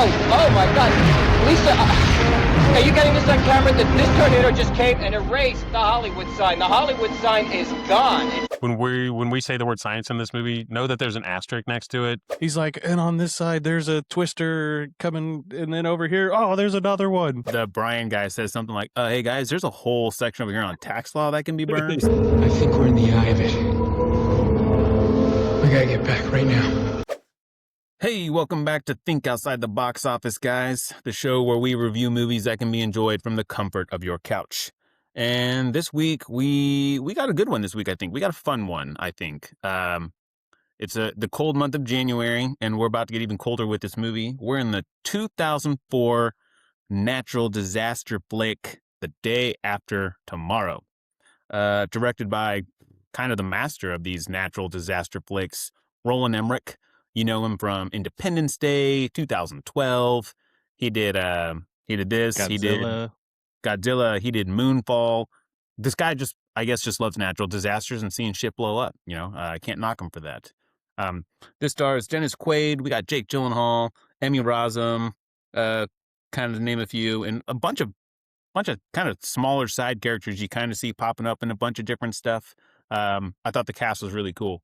Oh my God, Lisa, are you getting this on camera? That this tornado just came and erased the Hollywood sign. The Hollywood sign is gone. When we say the word science in this movie, know that there's an asterisk next to it. He's like, and on this side, there's a twister coming, and then over here, oh, there's another one. The Brian guy says something like, hey guys, there's a whole section over here on tax law that can be burned. I think we're in the eye of it. We gotta get back right now. Hey, welcome back to Think Outside the Box Office, guys, the show where we review movies that can be enjoyed from the comfort of your couch. And this week, we got a good one this week, I think. We got a fun one, I think. It's the cold month of January, and we're about to get even colder with this movie. We're in the 2004 natural disaster flick, The Day After Tomorrow. Directed by kind of the master of these natural disaster flicks, Roland Emmerich. You know him from Independence Day, 2012. He did this. Godzilla. He did Godzilla. He did Moonfall. This guy I guess, loves natural disasters and seeing shit blow up. I can't knock him for that. This stars Dennis Quaid. We got Jake Gyllenhaal, Emmy Rossum, kind of to name a few, and a bunch of kind of smaller side characters you kind of see popping up in a bunch of different stuff. I thought the cast was really cool.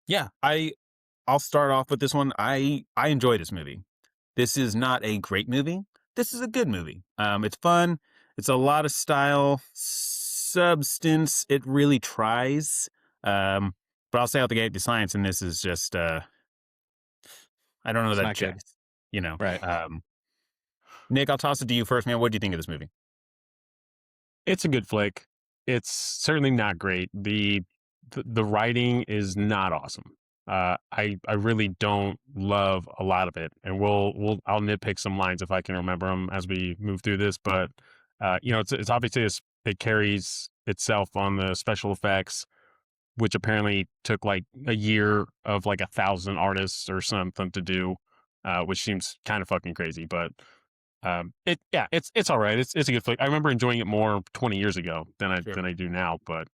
Yeah, I'll start off with this one. I enjoy this movie. This is not a great movie. This is a good movie. It's fun. It's a lot of style, substance. It really tries. But I'll say out the gate, the science in this is just, I don't know It's that not good. checks, Right. Nick, I'll toss it to you first, man. What do you think of this movie? It's a good flick. It's certainly not great. The writing is not awesome. I really don't love a lot of it, and I'll nitpick some lines if I can remember them as we move through this. But it's obviously it carries itself on the special effects, which apparently took like a year of like 1,000 artists or something to do, which seems kind of fucking crazy. But it's all right. It's a good flick. I remember enjoying it more 20 years ago than I do now. But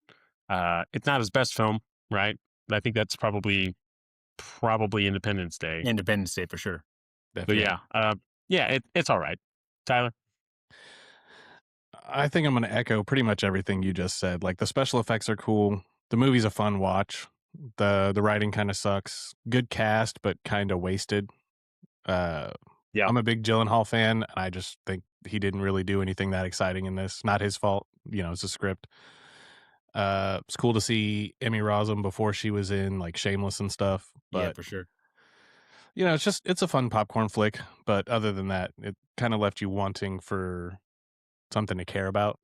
it's not his best film, right? I think that's probably Independence Day. Independence Day for sure. Definitely. But it's all right. Tyler? I think I'm going to echo pretty much everything you just said. Like, the special effects are cool. The movie's a fun watch. The writing kind of sucks. Good cast, but kind of wasted. I'm a big Gyllenhaal fan. And I just think he didn't really do anything that exciting in this. Not his fault. It's a script. It's cool to see Emmy Rossum before she was in like Shameless and stuff. But, yeah, for sure. it's a fun popcorn flick. But other than that, it kind of left you wanting for something to care about,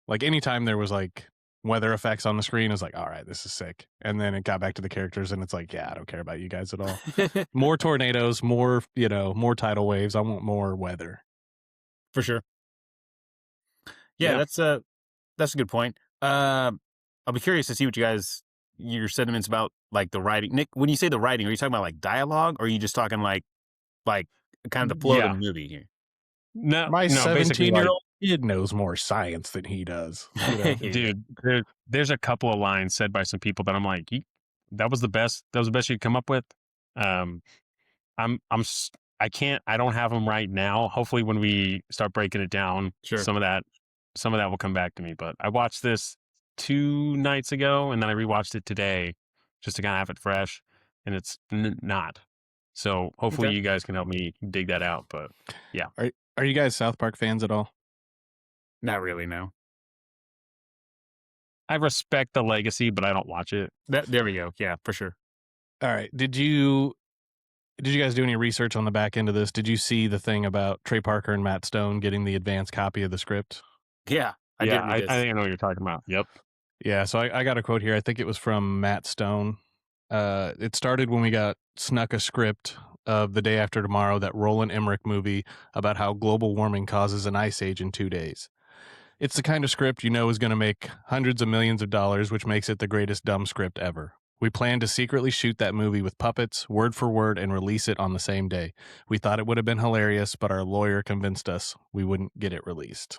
Like, anytime there was like weather effects on the screen, it's like, all right, this is sick. And then it got back to the characters and it's like, yeah, I don't care about you guys at all. More tornadoes, more tidal waves. I want more weather. For sure. Yeah. That's a good point. I'll be curious to see what your sentiments about like the writing. Nick, when you say the writing, are you talking about like dialogue, or are you just talking like kind of the flow of the movie here? My 17-year-old kid knows more science than he does. Dude, there's a couple of lines said by some people that I'm like, that was the best you could come up with. I don't have them right now. Hopefully when we start breaking it down, sure, some of that will come back to me. But I watched this 2 nights ago, and then I rewatched it today just to kind of have it fresh, and it's not. So hopefully you guys can help me dig that out. But yeah. Are you guys South Park fans at all? Not really, no. I respect the legacy, but I don't watch it. There we go. Yeah, for sure. All right. Did you guys do any research on the back end of this? Did you see the thing about Trey Parker and Matt Stone getting the advanced copy of the script? Yeah. I think I know what you're talking about. Yep. Yeah, so I got a quote here. I think it was from Matt Stone. It started when we got snuck a script of The Day After Tomorrow, that Roland Emmerich movie about how global warming causes an ice age in 2 days. It's the kind of script is going to make hundreds of millions of dollars, which makes it the greatest dumb script ever. We planned to secretly shoot that movie with puppets, word for word, and release it on the same day. We thought it would have been hilarious, but our lawyer convinced us we wouldn't get it released.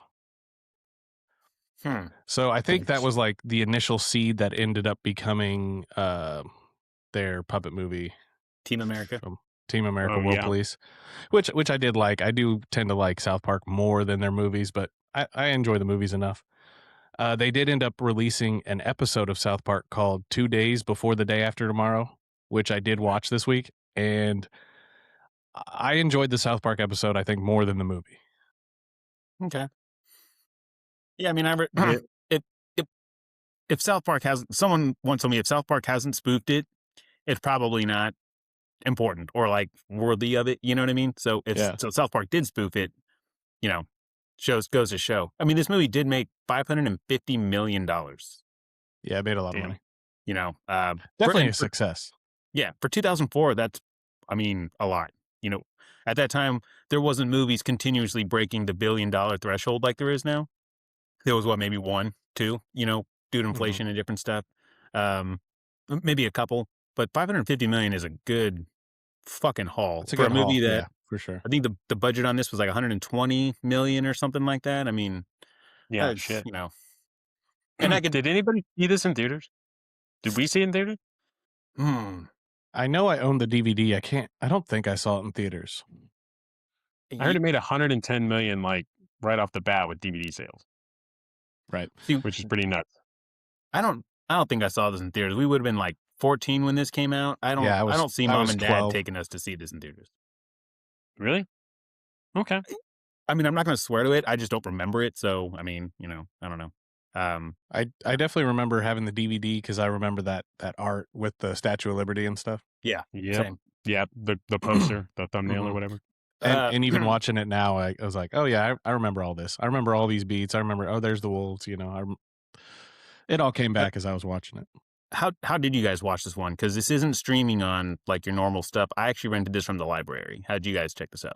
So I think that was like the initial seed that ended up becoming their puppet movie. Team America. Team America Oh, World yeah. Police, which I did like. I do tend to like South Park more than their movies, but I enjoy the movies enough. They did end up releasing an episode of South Park called 2 Days Before the Day After Tomorrow, which I did watch this week, and I enjoyed the South Park episode, I think, more than the movie. Okay. Yeah, I mean, Yeah. if if South Park hasn't, someone once told me if South Park hasn't spoofed it, it's probably not important or like worthy of it. You know what I mean? So if Yeah. so, South Park did spoof it. You know, goes to show. I mean, this movie did make $550 million. Yeah, it made a lot of Damn. money. You know, Definitely a success. yeah, for 2004, that's, I mean, a lot. You know, at that time, there wasn't movies continuously breaking the $1 billion threshold like there is now. There was what, maybe one, two, you know, due to inflation and different stuff. Maybe a couple, but 550 million is a good fucking haul It's a for a good movie haul. that Yeah, for sure. I think the budget on this was like 120 million or something like that. I mean, Yeah, that's, shit. you know, and I could, Did anybody see this in theaters? Did we see it in theaters? I know I own the DVD. I don't think I saw it in theaters. I heard it made 110 million like right off the bat with DVD sales, Right. See, which is pretty nuts. I don't think I saw this in theaters. We would have been like 14 when this came out. I don't see I mom was and dad 12. taking us to see this in theaters. Really? Okay. I mean, I'm not going to swear to it. I just don't remember it. So, I mean, you know, I don't know. I definitely remember having the DVD because I remember that art with the Statue of Liberty and stuff. Yeah. Yep. Same. Yeah. The poster, the thumbnail or Mhm. whatever. And even watching it now, I was like, oh yeah, I remember all this. I remember all these beats. I remember, oh, there's the wolves. You know, it all came back as I was watching it. How did you guys watch this one? Because this isn't streaming on like your normal stuff. I actually rented this from the library. How did you guys check this out?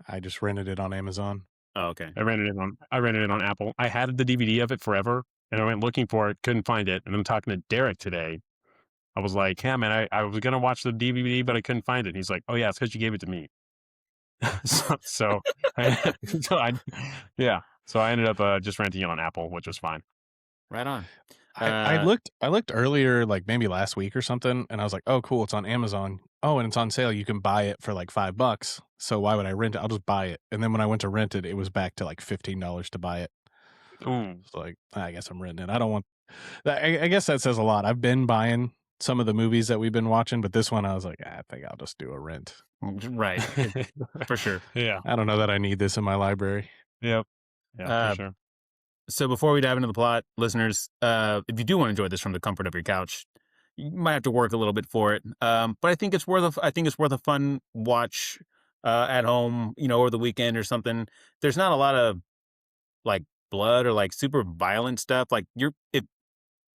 I just rented it on Amazon. Oh, okay. I rented it on Apple. I had the DVD of it forever, and I went looking for it, couldn't find it. And I'm talking to Derek today. I was like, "Yeah, man, I was gonna watch the DVD, but I couldn't find it." And he's like, "Oh yeah, it's because you gave it to me." so I ended up just renting it on Apple, which was fine. Right on. I looked earlier, like maybe last week or something, and I was like, oh cool, it's on Amazon. Oh, and it's on sale. You can buy it for like $5. So why would I rent it? I'll just buy it. And then when I went to rent it, it was back to like $15 to buy it. It's like, I guess I'm renting it. I don't want that. I guess that says a lot. I've been buying some of the movies that we've been watching, but this one I was like, I think I'll just do a rent. Right. For sure. Yeah. I don't know that I need this in my library. Yep. Yeah, for sure. So before we dive into the plot, listeners, if you do want to enjoy this from the comfort of your couch, you might have to work a little bit for it. But I think it's worth a fun watch at home, you know, over the weekend or something. There's not a lot of like blood or like super violent stuff. Like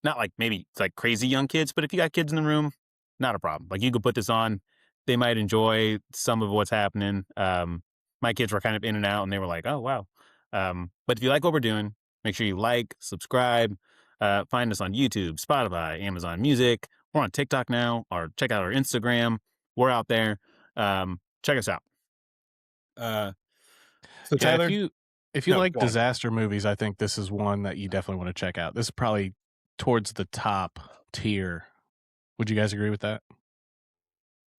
not like maybe it's like crazy young kids, but if you got kids in the room, not a problem. Like you could put this on, they might enjoy some of what's happening. My kids were kind of in and out, and they were like, "Oh wow." But if you like what we're doing, make sure you like, subscribe, find us on YouTube, Spotify, Amazon Music. We're on TikTok now, or check out our Instagram. We're out there. Check us out. So Yeah, Tyler, if you No, like go on. disaster movies, I think this is one that you definitely want to check out. This is probably towards the top tier. Would you guys agree with that?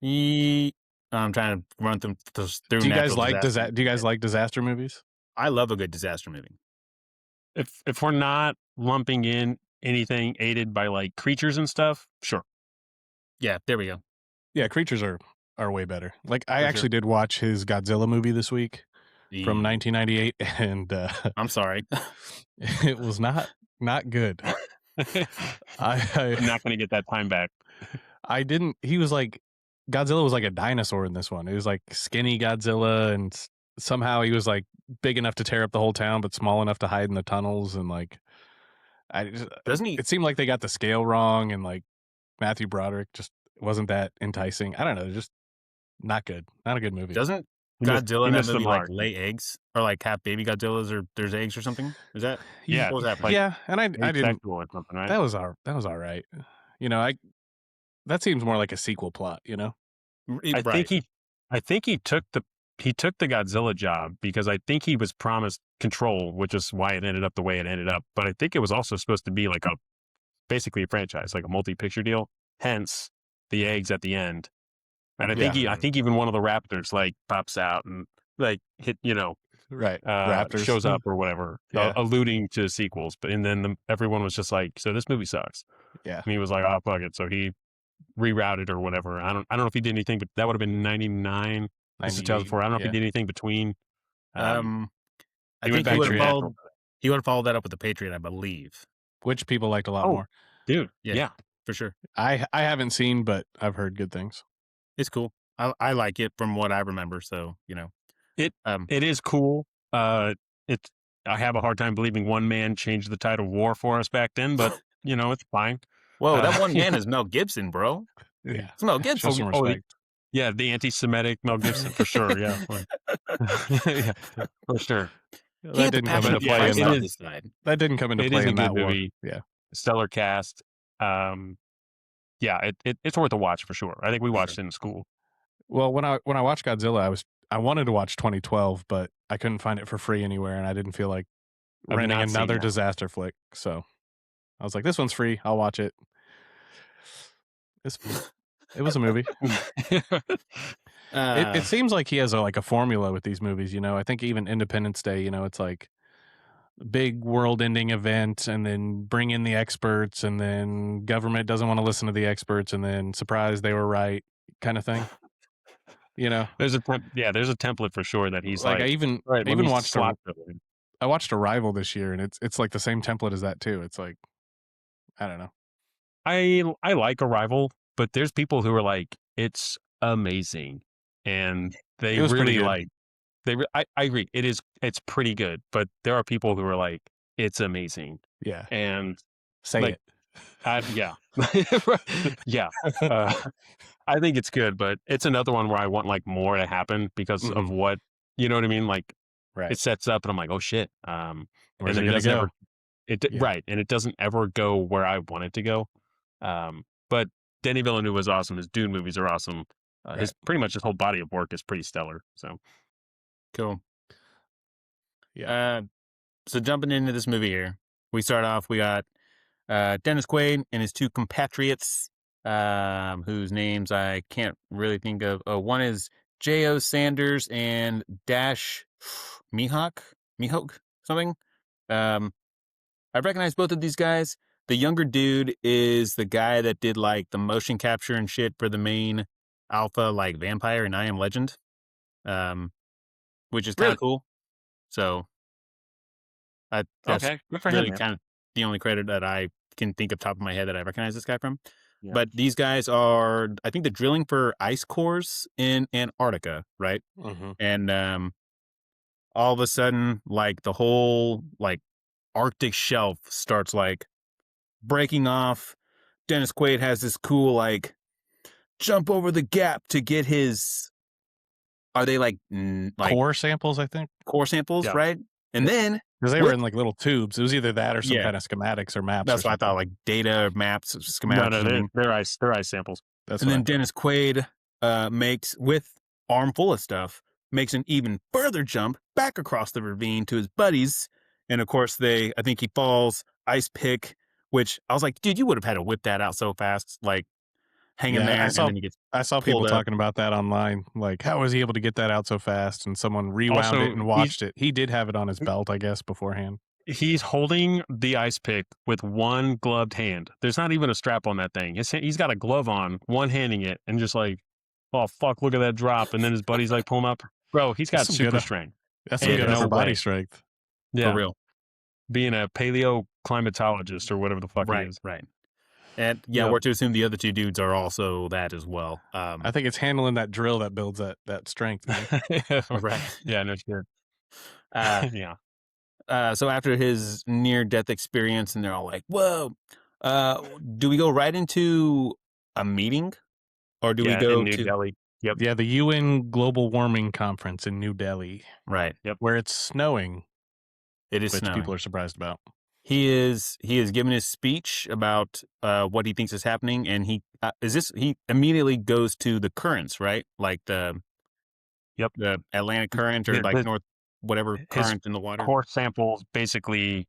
I'm trying to run through. Do you guys like disaster. do you guys like disaster movies? I love a good disaster movie. If we're not lumping in anything aided by like creatures and stuff, sure. Yeah, there we go. Yeah, creatures are way better. Like I For actually sure. did watch his Godzilla movie this week from 1998, and I'm sorry. it was not good. I'm not going to get that time back. I didn't. He was like Godzilla was like a dinosaur in this one. It was like skinny Godzilla, and somehow he was like big enough to tear up the whole town, but small enough to hide in the tunnels. And like, Doesn't he? it seemed like they got the scale wrong, and like Matthew Broderick just wasn't that enticing. I don't know, just not good. Not a good movie. Doesn't He missed- Godzilla he in that missed the movie like mark. lay eggs or like have baby Godzillas or there's eggs or something? Is that Yeah, what was happening? like- Yeah, and I didn't. Asexual or something, right? That was all right. You know, that seems more like a sequel plot. You know. I think he took the Godzilla job because I think he was promised control, which is why it ended up the way it ended up. But I think it was also supposed to be like basically a franchise, like a multi-picture deal. Hence the eggs at the end. And I Yeah. think even one of the raptors like pops out and like hit, Right. Raptors shows up or whatever, Yeah. alluding to sequels. But and then everyone was just like, so this movie sucks. Yeah. And he was like, oh fuck it. So he rerouted or whatever. I don't know if he did anything, but that would have been 99. This is 2004. I don't know if he yeah. did anything between. I he went think he back would to have natural. followed. He would have followed that up with the Patriot, I believe. Which people liked a lot Oh. more. Dude, Yeah. yeah. For sure. I haven't seen, but I've heard good things. It's cool. I like it from what I remember. So It is cool. It's I have a hard time believing one man changed the tide of war for us back then, but it's fine. Whoa, that one man is Mel Gibson, bro. Yeah. It's Mel Gibson. Show some respect. Yeah, the anti-Semitic Mel Gibson for sure. Yeah, yeah, for sure. That didn't come into play in that. That didn't come into It play is a in good that war. movie. Yeah. Stellar cast. Yeah, it's worth a watch for sure. I think we watched it in school. Well, when I watched Godzilla, I wanted to watch 2012, but I couldn't find it for free anywhere, and I didn't feel like I've renting not seen another that. disaster flick. So I was like, this one's free. I'll watch it. It was a movie. It seems like he has a formula with these movies. I think even Independence Day, it's like big world-ending event, and then bring in the experts, and then government doesn't want to listen to the experts, and then surprise, they were right, kind of thing. There's a template for sure that he's like. I even watched I watched Arrival this year, and it's like the same template as that too. It's like, I don't know. I like Arrival, but there's people who are like, it's amazing, and they really like. I agree. It's pretty good, but there are people who are like, it's amazing. Yeah. And say it. Yeah. Yeah. I think it's good, but it's another one where I want like more to happen because of what, you know what I mean? Like it sets up and I'm like, oh shit. Where's it going to go? Right. And it doesn't ever go where I want it to go. But Denis Villeneuve was awesome. His Dune movies are awesome. His whole body of work is pretty stellar. So. Cool. Yeah. So jumping into this movie here, we start off. We got Dennis Quaid and his two compatriots, whose names I can't really think of. One is J.O. Sanders and Dash Mihok something. I recognize both of these guys. The younger dude is the guy that did like the motion capture and shit for the main alpha like vampire in I Am Legend. Which is kind of cool. So that's really kind of the only credit that I can think of top of my head that I recognize this guy from. Yeah. But these guys are, I think, they're drilling for ice cores in Antarctica, right? Mm-hmm. And all of a sudden, like the whole like Arctic shelf starts like breaking off. Dennis Quaid has this cool like jump over the gap to get his. Are they like core samples? I think core samples, right? And then because they were in like little tubes, it was either that or some kind of schematics or maps. That's what I thought, like data or maps, schematics. No, they're ice samples. And then Dennis Quaid makes, with arm full of stuff, makes an even further jump back across the ravine to his buddies, and of course I think he falls, ice pick, which I was like, dude, you would have had to whip that out so fast, like. Hanging there, I saw people talking about that online. Like, how was he able to get that out so fast? And someone rewound it and watched it. He did have it on his belt, I guess, beforehand. He's holding the ice pick with one gloved hand. There's not even a strap on that thing. He's got a glove on, one handing it, and just like, oh fuck, look at that drop. And then his buddy's like, pull him up, bro. He's got super strength. That's some good upper body strength. Yeah, for real. Being a paleoclimatologist or whatever the fuck he is, right. And we're to assume the other two dudes are also that as well. I think it's handling that drill that builds that strength. Right. Yeah, no shit. So after his near-death experience, and they're all like, whoa, do we go right into a meeting? Or do we go in New Delhi? Yep. Yeah, the UN Global Warming Conference in New Delhi. Right. Yep. Where it's snowing. It is which snowing. People are surprised about. He is given his speech about what he thinks is happening, and he immediately goes to the currents, right? Like the Atlantic current or north whatever current in the water. Core samples basically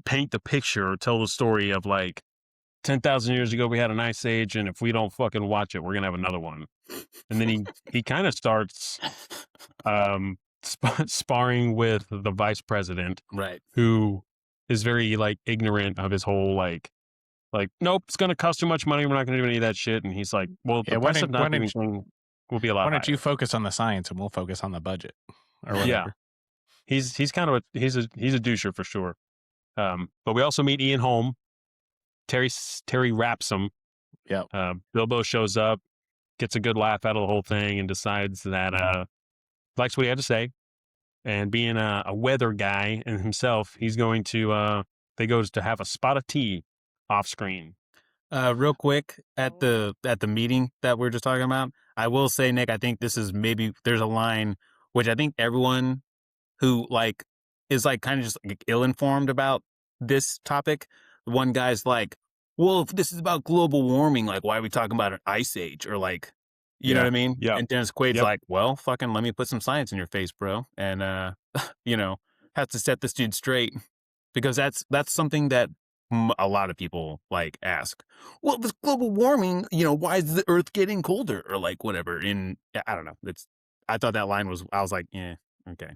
paint the picture, tell the story of like 10,000 years ago we had an ice age, and if we don't fucking watch it, we're gonna have another one. and then he kind of starts sparring with the vice president, Right. who is very like ignorant of his whole like nope, it's gonna cost too much money. We're not gonna do any of that shit. And he's like, well, Yeah, the why price of didn't- why not doing didn't- thing will be a lot Why don't higher. you focus on the science and we'll focus on the budget or whatever? Yeah. He's kind of he's a doucher for sure. But we also meet Ian Holm. Terry raps him. Yep. Bilbo shows up, gets a good laugh out of the whole thing, and decides that likes what he had to say. And being a weather guy and himself, he's going to they go to have a spot of tea off screen. Real quick, at the meeting that we are just talking about, I will say, Nick, I think this is maybe there's a line which I think everyone who like is like kind of just like ill-informed about this topic. One guy's like, well, if this is about global warming, like why are we talking about an ice age? Or like, you know what I mean? Yeah. And Dennis Quaid's Yep. like, well, fucking let me put some science in your face, bro. And you know, have to set this dude straight. Because that's something that a lot of people like ask. Well, with global warming, you know, why is the Earth getting colder or like whatever? And I don't know. I thought that line was. I was like, yeah, okay.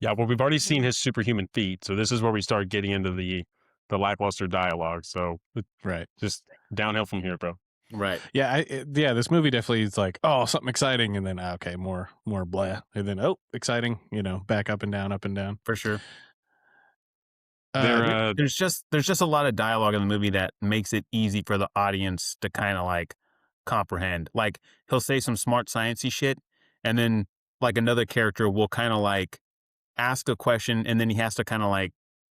Yeah, well, we've already seen his superhuman feat, so this is where we start getting into the lackluster dialogue. So Right. just downhill from here, bro. Right. Yeah, this movie definitely is like, oh, something exciting, and then okay, more blah, and then exciting, you know, back up and down. For sure. They're, There's just a lot of dialogue in the movie that makes it easy for the audience to kind of like comprehend. Like he'll say some smart sciencey shit, and then like another character will kind of like ask a question, and then he has to kind of like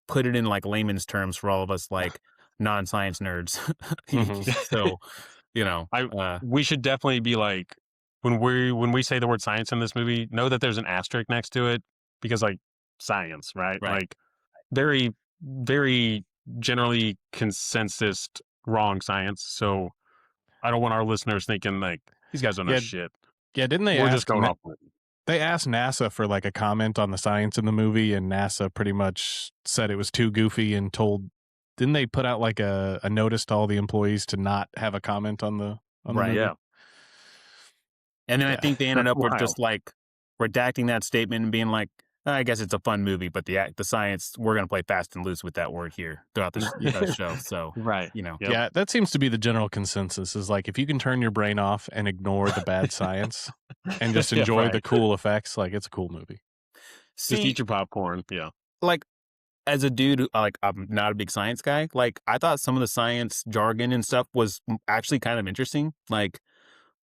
put it in like layman's terms for all of us like non-science nerds. So, you know, we should definitely be like when we say the word science in this movie, know that there's an asterisk next to it because like science, right? Like very, very generally consensus wrong science. So I don't want our listeners thinking like these guys don't know shit. Yeah, didn't they? We're just going off. They asked NASA for like a comment on the science in the movie, and NASA pretty much said it was too goofy and didn't they put out like a notice to all the employees to not have a comment on the movie? Yeah. And then I think they ended up with wild. just like redacting that statement and being like, I guess it's a fun movie, but the science, we're going to play fast and loose with that word here throughout the show. So, Right. you know. Yep. Yeah, that seems to be the general consensus is like, if you can turn your brain off and ignore the bad science and just enjoy the cool effects, like it's a cool movie. Just eat your popcorn. Yeah. Like as a dude, like I'm not a big science guy. Like I thought some of the science jargon and stuff was actually kind of interesting, like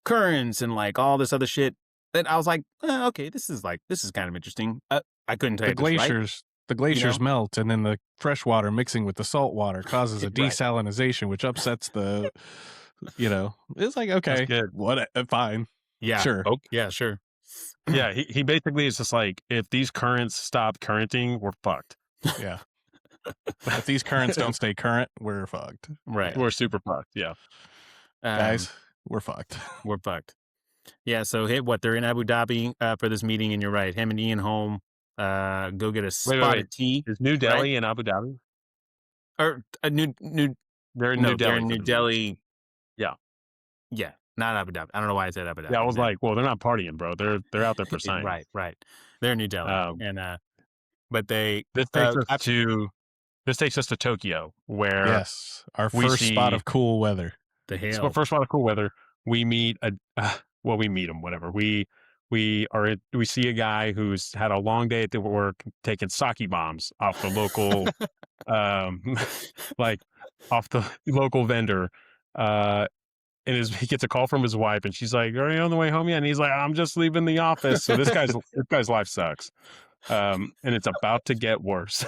currents and like all this other shit. That I was like, okay, this is kind of interesting. I couldn't tell The you glaciers melt, and then the fresh water mixing with the salt water causes a desalinization, which upsets the, you know, it's like, okay, what, fine. Yeah. Sure. Oh, yeah, sure. Yeah. He basically is just like, if these currents stop currenting, we're fucked. Yeah. If these currents don't stay current, we're fucked. Right. We're super fucked. Yeah. Guys, we're fucked. We're fucked. Yeah, so they're in Abu Dhabi for this meeting, and you're right. Him and Ian Holm go get a spot of tea. Is New Delhi in Abu Dhabi? Or a new They're in New Delhi. They're in New Delhi. Yeah. Yeah, not Abu Dhabi. I don't know why I said Abu Dhabi. Yeah, I was like, well, they're not partying, bro. They're out there for science. Right. They're in New Delhi. But they this takes us to Tokyo, where yes, our first spot of cool weather. The hail. So first spot of cool weather, we meet we meet him, whatever. We see a guy who's had a long day at the work, taking sake bombs off the local, like off the local vendor. And he gets a call from his wife, and she's like, "Are you on the way home yet?" And he's like, "I'm just leaving the office." So this guy's life sucks, and it's about to get worse.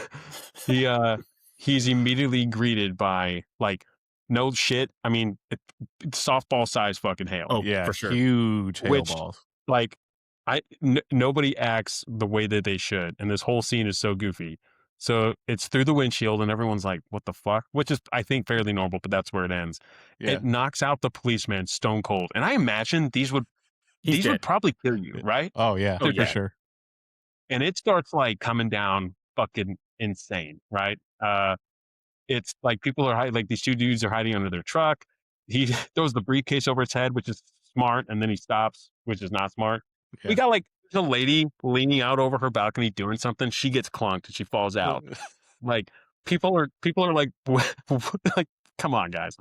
He's immediately greeted by like, no shit. I mean, softball size fucking hail. Oh, yeah, for sure. Huge hail balls. Like, nobody acts the way that they should, and this whole scene is so goofy. So it's through the windshield, and everyone's like, "What the fuck?" Which is, I think, fairly normal, but that's where it ends. Yeah. It knocks out the policeman stone cold, and I imagine these would probably kill you, right? Oh yeah, Oh, for yeah. sure. And it starts like coming down fucking insane, right? It's like people are hiding, like these two dudes are hiding under their truck. He throws the briefcase over his head, which is smart, and then he stops, which is not smart. Yeah. We got like a lady leaning out over her balcony doing something. She gets clunked and she falls out. Like people are like like, come on, guys.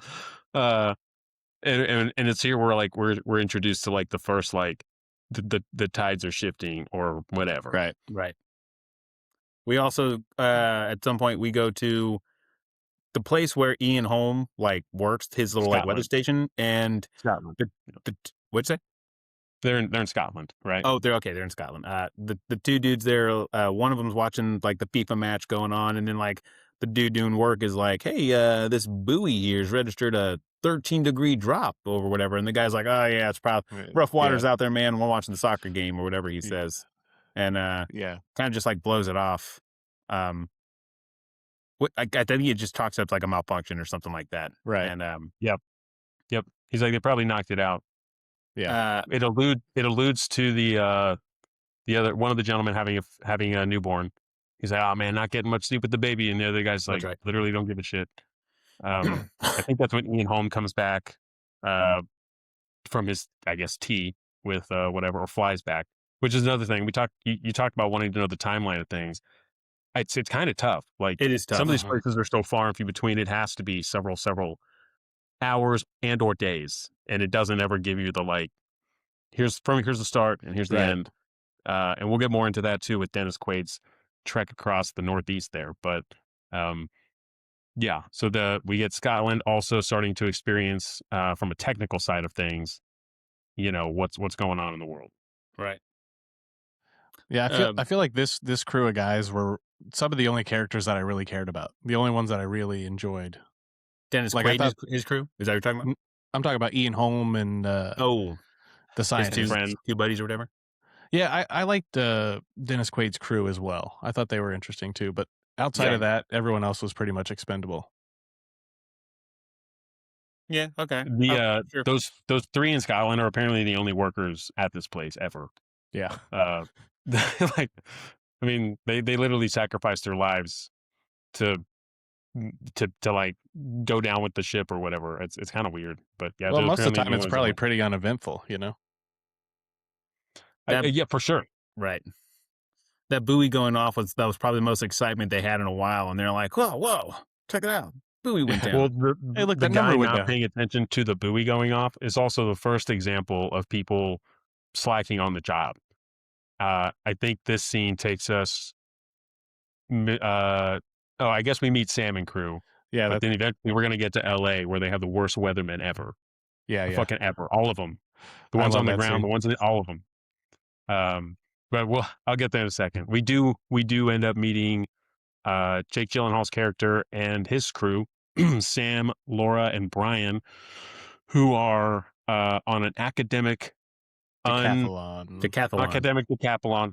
And it's here where like we're introduced to like the first like the tides are shifting or whatever. Right. Right. We also at some point we go to the place where Ian Holm like works, his little like weather Scotland. station, and Scotland. what'd you say? They're in Scotland, right? Oh, they're in Scotland. The two dudes there, one of them's watching like the FIFA match going on, and then like the dude doing work is like, hey, this buoy here's registered a 13-degree drop or whatever, and the guy's like, oh yeah, it's probably rough waters out there, man. We're watching the soccer game or whatever he says, and Yeah. kind of just like blows it off. I think he just talks up like a malfunction or something like that, Right. And Yep. He's like, they probably knocked it out. Yeah. It alludes to the other one of the gentlemen having a newborn. He's like, oh man, not getting much sleep with the baby, and the other guy's like, right. literally don't give a shit. I think that's when Ian Holm comes back from his, I guess, tea with whatever, or flies back, which is another thing. You talked about wanting to know the timeline of things. It's kind of tough. Like, It is tough. some of these places are so far and few between. It has to be several hours and or days, and it doesn't ever give you the like, here's the start and here's the end. And we'll get more into that too with Dennis Quaid's trek across the Northeast there. But yeah, so we get Scotland also starting to experience from a technical side of things, what's going on in the world. Right. Yeah, I feel like this crew of guys were some of the only characters that I really cared about. The only ones that I really enjoyed. Dennis Like, Quaid, his crew? Is that what you're talking about? I'm talking about Ian Holm and the scientist. two buddies or whatever. Yeah, I liked Dennis Quaid's crew as well. I thought they were interesting too. But outside of that, everyone else was pretty much expendable. Yeah. Okay. Sure. Those three in Scotland are apparently the only workers at this place ever. Yeah. Like, I mean, they literally sacrificed their lives to like go down with the ship or whatever. It's kind of weird, but yeah. Well, most of the time it's probably pretty uneventful, Yeah, for sure. Right. That buoy going off was probably the most excitement they had in a while, and they're like, whoa, check it out. Buoy went down. Well, Hey, look, the that guy number went not down. paying attention to the buoy going off is also the first example of people slacking on the job. I think this scene takes us. I guess we meet Sam and crew. Yeah, but then eventually we're gonna get to L.A. where they have the worst weathermen ever. Yeah. Fucking ever, all of them. The ones on the ground, the ones all of them. But I'll get there in a second. We do end up meeting Jake Gyllenhaal's character and his crew, Sam, Laura, and Brian, who are on an academic decathlon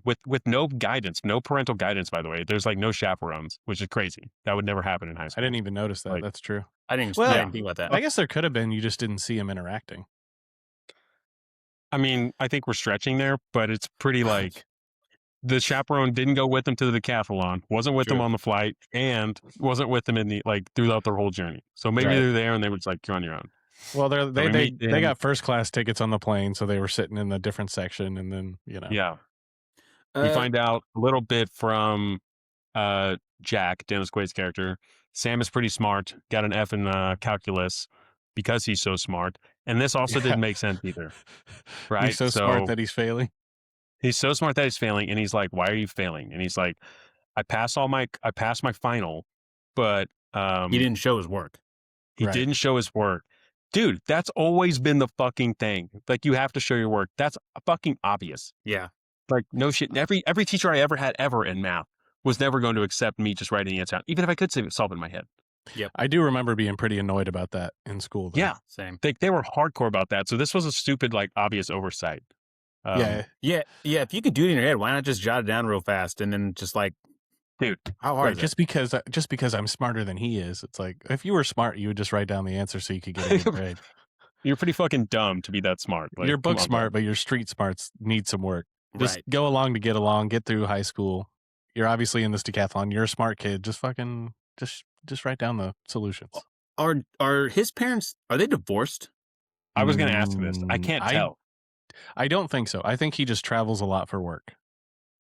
with no guidance, no parental guidance, by the way. There's like no chaperones, which is crazy. That would never happen in high school. I didn't even notice that. That's true. I didn't think about that. I guess there could have been. You just didn't see him interacting. I mean, I think we're stretching there, but it's pretty like the chaperone didn't go with them to the decathlon, wasn't with them on the flight, and wasn't with them in the throughout their whole journey. So maybe they're there and they were just like, you're on your own. Well, they got first class tickets on the plane, so they were sitting in a different section, and then Yeah. We find out a little bit from Jack, Dennis Quaid's character. Sam is pretty smart, got an F in calculus because he's so smart. And this also didn't make sense either. Right? He's so smart that he's failing. He's so smart that he's failing, and he's like, why are you failing? And he's like, I passed my final, but he didn't show his work. He didn't show his work. Dude, that's always been the fucking thing. Like, you have to show your work. That's fucking obvious. Yeah. Like, no shit. Every teacher I ever had in math was never going to accept me just writing the answer out, even if I could solve it in my head. Yep. I do remember being pretty annoyed about that in school, though. Yeah. Same. They were hardcore about that. So this was a stupid, like, obvious oversight. Yeah. If you could do it in your head, why not just jot it down real fast and then just like, dude, how hard? Just because I'm smarter than he is. It's like, if you were smart, you would just write down the answer so you could get a good grade. You're pretty fucking dumb to be that smart. Like, you're book smart, but your street smarts need some work. Just go along to get along, get through high school. You're obviously in this decathlon. You're a smart kid. Just fucking just write down the solutions. Are his parents, are they divorced? I was going to ask this. I can't tell. I don't think so. I think he just travels a lot for work.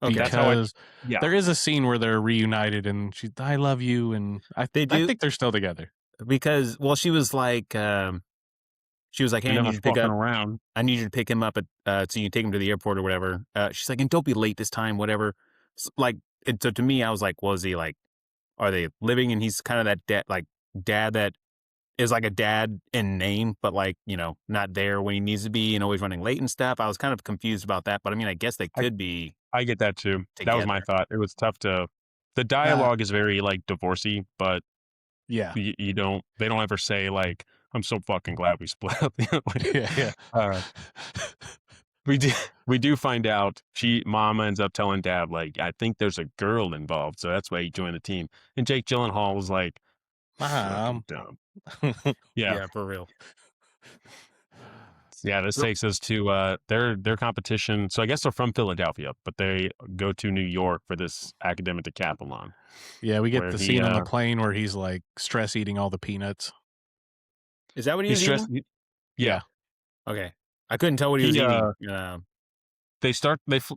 Okay. That's how Because yeah. there is a scene where they're reunited and she's, I love you. And I think they're still together. Because, well, she was like, hey, I need you to pick up. Around. I need you to pick him up so you can take him to the airport or whatever. She's like, and don't be late this time, whatever. So to me, I was like, well, is he like, are they living? And he's kind of that dad that is like a dad in name, but like, not there when he needs to be and always running late and stuff. I was kind of confused about that, but I mean, I guess they could be. I get that too. Together. That was my thought. It was tough the dialogue is very like divorcey, but yeah, they don't ever say like, I'm so fucking glad we split up. yeah. We do find out mom ends up telling dad, like, I think there's a girl involved. So that's why he joined the team. And Jake Gyllenhaal was like, Mom. dumb. Yeah, for real. Yeah, this takes us to their competition. So I guess they're from Philadelphia, but they go to New York for this academic decathlon. Yeah, we get the scene on the plane where he's like stress eating all the peanuts. Is that what he was eating? Yeah. Okay. I couldn't tell what he was eating.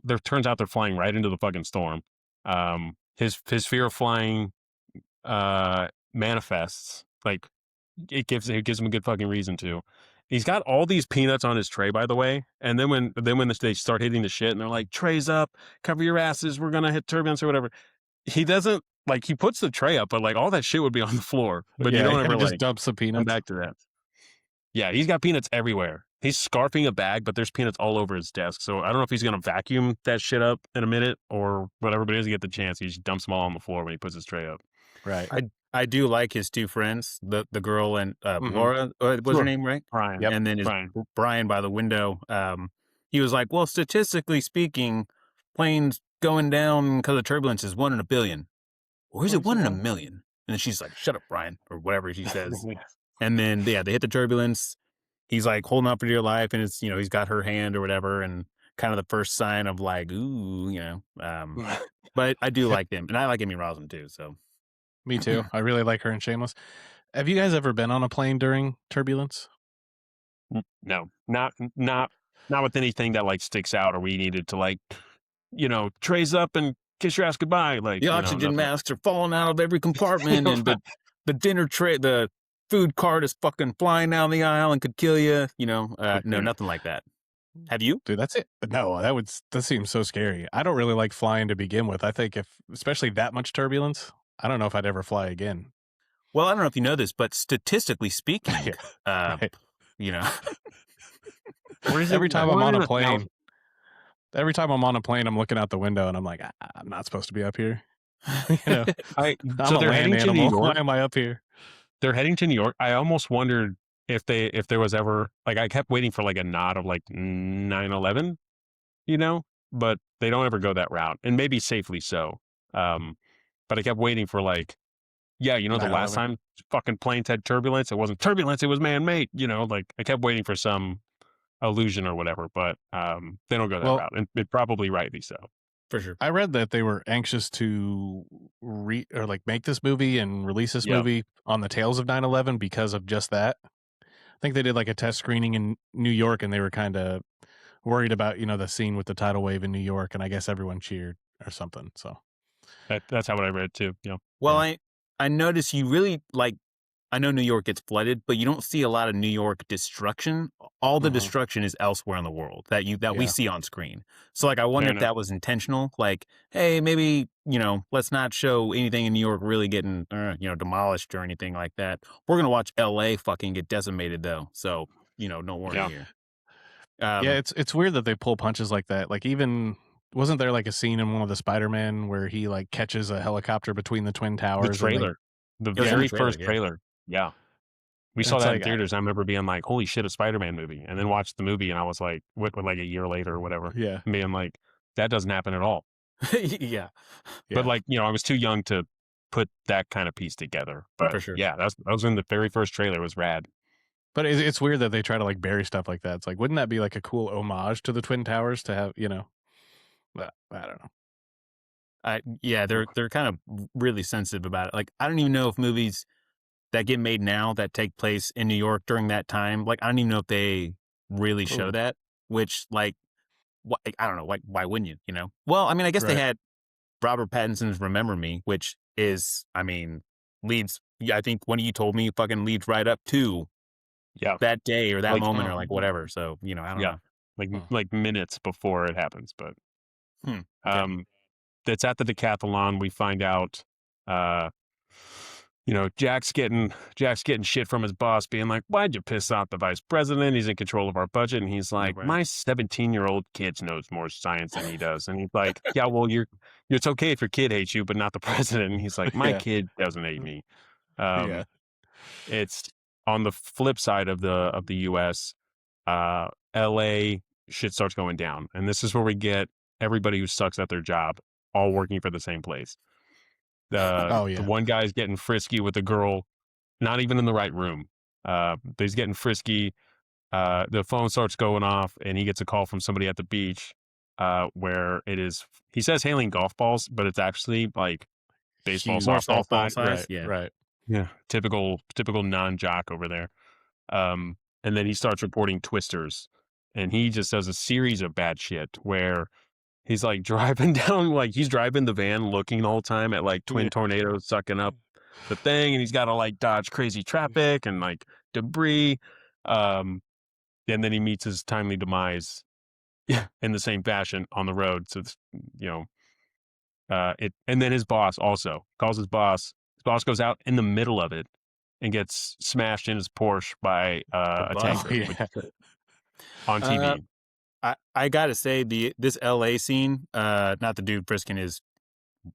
There turns out they're flying right into the fucking storm. His fear of flying manifests. Like it gives him a good fucking reason to. He's got all these peanuts on his tray, by the way. And then when they start hitting the shit and they're like, trays up, cover your asses, we're gonna hit turbulence or whatever. He doesn't he puts the tray up, but like all that shit would be on the floor. But you don't ever just dump some peanuts. Come back to that. Yeah, he's got peanuts everywhere. He's scarfing a bag, but there's peanuts all over his desk. So I don't know if he's gonna vacuum that shit up in a minute or whatever, but he doesn't get the chance. He just dumps them all on the floor when he puts his tray up. Right. I do like his two friends, the girl and Laura. What's her name, right? Brian. Yep. And then Brian by the window. He was like, well, statistically speaking, planes going down because of turbulence is 1 in a billion. Or is it 1 in a million? And then she's like, shut up, Brian, or whatever she says. And then, they hit the turbulence. He's like holding on for dear life, and it's, he's got her hand or whatever, and kind of the first sign of like, ooh, But I do like them, and I like Amy Rossum too, so. Me too. I really like her in Shameless. Have you guys ever been on a plane during turbulence? No, not with anything that like sticks out or we needed to like, trays up and kiss your ass goodbye. Like the oxygen masks are falling out of every compartment, and the dinner tray, the food cart is fucking flying down the aisle and could kill you. No, nothing like that. Have you? Dude, that's it. No, that seems so scary. I don't really like flying to begin with. I think especially that much turbulence, I don't know if I'd ever fly again. Well, I don't know if you know this, but statistically speaking, right. Every time I'm on a plane, I'm looking out the window and I'm like, I'm not supposed to be up here. I'm so they're heading to New York. Why am I up here? They're heading to New York. I almost wondered if there was ever like I kept waiting for like a nod of like 9/11, but they don't ever go that route, and maybe safely so. But I kept waiting for like, the last time fucking planes had turbulence, it wasn't turbulence, it was man-made. Like I kept waiting for some illusion or whatever, but they don't go that route, and it probably rightly so. For sure. I read that they were anxious to make this movie and release this movie on the tails of 9/11 because of just that. I think they did like a test screening in New York, and they were kind of worried about, the scene with the tidal wave in New York, and I guess everyone cheered or something. So that's how I read too. Yeah. Well, I noticed you really I know New York gets flooded, but you don't see a lot of New York destruction. All the destruction is elsewhere in the world that we see on screen. So I wonder if that was intentional. Like, hey, maybe, let's not show anything in New York really getting, demolished or anything like that. We're going to watch LA fucking get decimated though. So, don't worry here. It's weird that they pull punches like that. Like even, wasn't there like a scene in one of the Spider-Man where he like catches a helicopter between the Twin Towers? The trailer. The very first trailer. Yeah. We saw that in theaters. I remember being like, holy shit, a Spider-Man movie. And then watched the movie and I was like, what, like a year later or whatever. Yeah. Being like, that doesn't happen at all. Yeah. But like, I was too young to put that kind of piece together. But for sure. Yeah, that was in the very first trailer. It was rad. But it's weird that they try to like bury stuff like that. It's like, wouldn't that be like a cool homage to the Twin Towers to have, but I don't know. They're kind of really sensitive about it. Like, I don't even know if movies that get made now that take place in New York during that time. Like, I don't even know if they really show Ooh. that, which, like, I don't know, like, why wouldn't you, you know? Well, I mean, I guess they Right. had Robert Pattinson's Remember Me, which is, I mean, leads, I think one of you told me fucking leads right up to Yeah. that day or that Like, moment or like whatever. So, you know, I don't yeah. know. Like minutes before it happens. But Hmm. Okay. that's at the decathlon. We find out, Jack's getting shit from his boss, being like, "Why'd you piss off the vice president? He's in control of our budget." And he's like, Right. "My 17-year-old kid knows more science than he does." And he's like, "Yeah, well, it's okay if your kid hates you, but not the president." And he's like, "My Yeah. kid doesn't hate me." Yeah. It's on the flip side of the U.S. L.A. shit starts going down, and this is where we get everybody who sucks at their job all working for the same place. Oh, The yeah. one guy's getting frisky with a girl, not even in the right room. But he's getting frisky. The phone starts going off, and he gets a call from somebody at the beach, where it is. He says hailing golf balls, but it's actually like baseball, Huge. More softball softball size. size. Right. Yeah. Right. Yeah, typical non-jock over there. And then he starts reporting twisters, and he just does a series of bad shit where he's like driving down, like he's driving the van looking the whole time at like twin Yeah. tornadoes sucking up the thing, and he's got to like dodge crazy traffic and like debris. And then he meets his timely demise in the same fashion on the road. So, and then his boss also calls his boss. His boss goes out in the middle of it and gets smashed in his Porsche by The a boss. tanker Yeah. on TV. I gotta say this LA scene, not the dude frisking his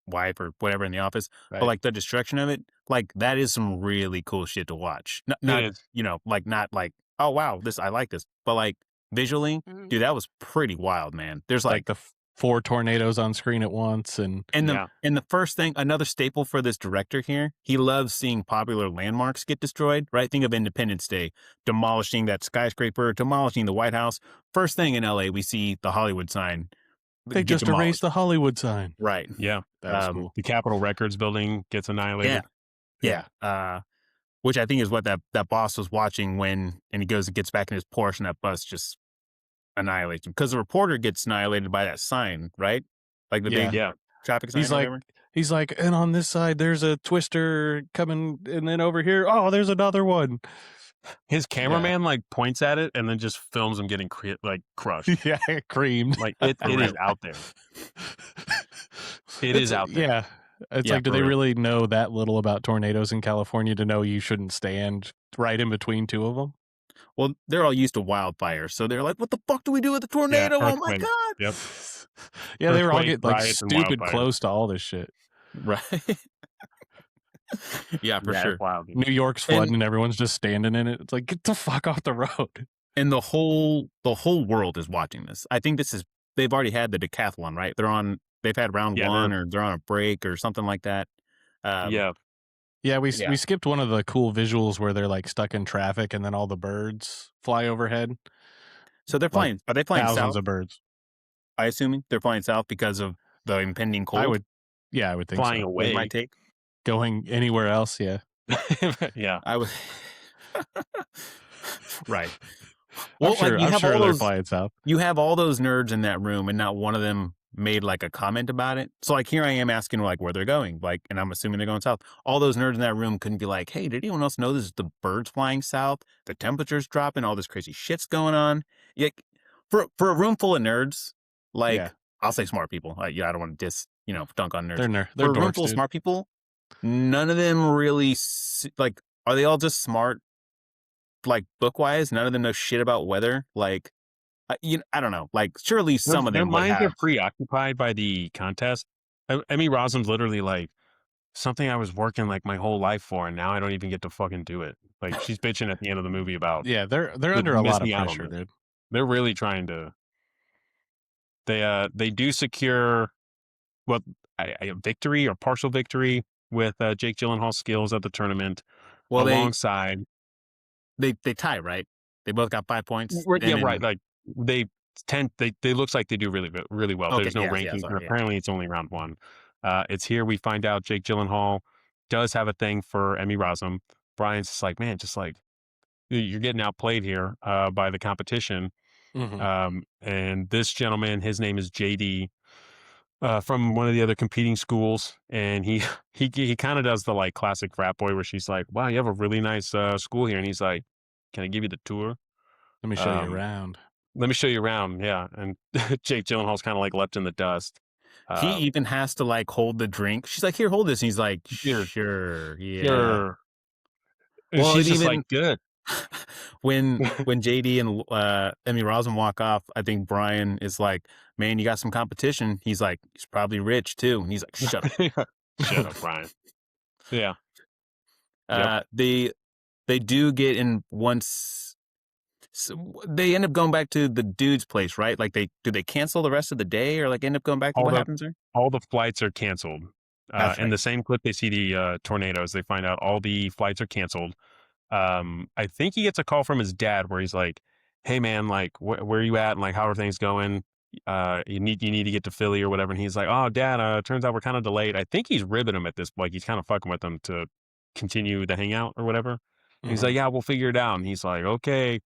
wife or whatever in the office, Right. but like the destruction of it, like that is some really cool shit to watch. Not is. like not like, oh wow, I like this, but like visually, Mm-hmm. dude, that was pretty wild, man. There's like the 4 tornadoes on screen at once, and the first thing, another staple for this director here, he loves seeing popular landmarks get destroyed, right? Think of Independence Day, demolishing that skyscraper, demolishing the White House. First thing in LA, we see the Hollywood sign. they get just demolished. erased the Hollywood sign. Right. Yeah. That was cool. The Capitol Records building gets annihilated. Yeah. Which I think is what that boss was watching and he goes and gets back in his Porsche and that bus just annihilates him. Because the reporter gets annihilated by that sign, right? Like the big Yeah. traffic sign He's or like, whatever. he's like, and on this side there's a twister coming, and then over here, oh, there's another one. His cameraman like points at it and then just films him getting crushed. Yeah, creamed. Like it is out there. It is out there. Yeah. It's Yeah, like, do for they real. really know that little about tornadoes in California to know you shouldn't stand right in between 2 of them? Well, they're all used to wildfires, so they're like, "What the fuck do we do with the tornado? Oh my earthquake. god!" Yep. Yeah, they were all Earthquake, getting like riots, and stupid wildfires. close to all this shit. Right. Yeah, for Yeah, sure. it's wild. Dude. New York's flooding and everyone's just standing in it. It's like, get the fuck off the road. And the whole world is watching this. I think they've already had the decathlon, right? They've had round Yeah, 1 or they're on a break or something like that. Yeah. Yeah, we Yeah. we skipped one of the cool visuals where they're like stuck in traffic and then all the birds fly overhead. So they're flying. Are they flying Thousands south? of birds. I assuming they're flying south because of the impending cold. I would think Flying so. away. It might take. Going anywhere else, yeah. Yeah. I would. Right. I'm sure, you I'm have sure all they're those. flying south. You have all those nerds in that room, and not one of them made like a comment about it. So like here I am asking like where they're going, like, and I'm assuming they're going south. All those nerds in that room couldn't be like, "Hey, did anyone else know this is the birds flying south? The temperature's dropping, all this crazy shit's going on." Yeah, for a room full of nerds, like Yeah. I'll say smart people. I don't want to dunk on nerds. They're For a room dorks, full of dude. smart people, none of them really like. Are they all just smart, like book wise? None of them know shit about weather, like. I don't know. Like, surely some of Their them would minds have. are preoccupied by the contest. Emmy Rossum's literally like, something I was working like my whole life for, and now I don't even get to fucking do it. Like she's bitching at the end of the movie about. Yeah, they're Would under a miss lot of me out on pressure, this. dude. They're really trying to. They do secure, a victory or partial victory with Jake Gyllenhaal's skills at the tournament, Well, alongside. they tie, right? They both got 5 points. Yeah, And right. Like they looks like they do really well. Okay, There's no yeah, rankings, sorry, and yeah. apparently it's only round 1. It's here we find out Jake Gyllenhaal does have a thing for Emmy Rossum, Brian's just like, man, just like you're getting outplayed here by the competition. And this gentleman, his name is JD, from one of the other competing schools, and he kind of does the like classic frat boy where she's like, wow, you have a really nice school here, and he's like, can I give you the tour? Let me show you around. Let me show you around. Yeah. And Jake Gyllenhaal's kind of like left in the dust. He even has to like hold the drink. She's like, here, hold this. And he's like, sure. Yeah. Sure. And Well, she's and just even- like, good. when JD and Emmy Rossum walk off, I think Brian is like, man, you got some competition. He's like, he's probably rich too. And he's like, shut up. Shut up, Brian. Yeah. They do get in once. So they end up going back to the dude's place, right? Like they cancel the rest of the day, or like end up going back to what happens there? All the flights are canceled. That's In right. the same clip, they see the tornadoes. They find out all the flights are canceled. I think he gets a call from his dad where he's like, "Hey man, like where are you at? And like how are things going? You need to get to Philly or whatever." And he's like, "Oh, Dad, turns out we're kind of delayed." I think he's ribbing him at this point. Like he's kind of fucking with them to continue the hangout or whatever. And he's like, "Yeah, we'll figure it out." And he's like, "Okay."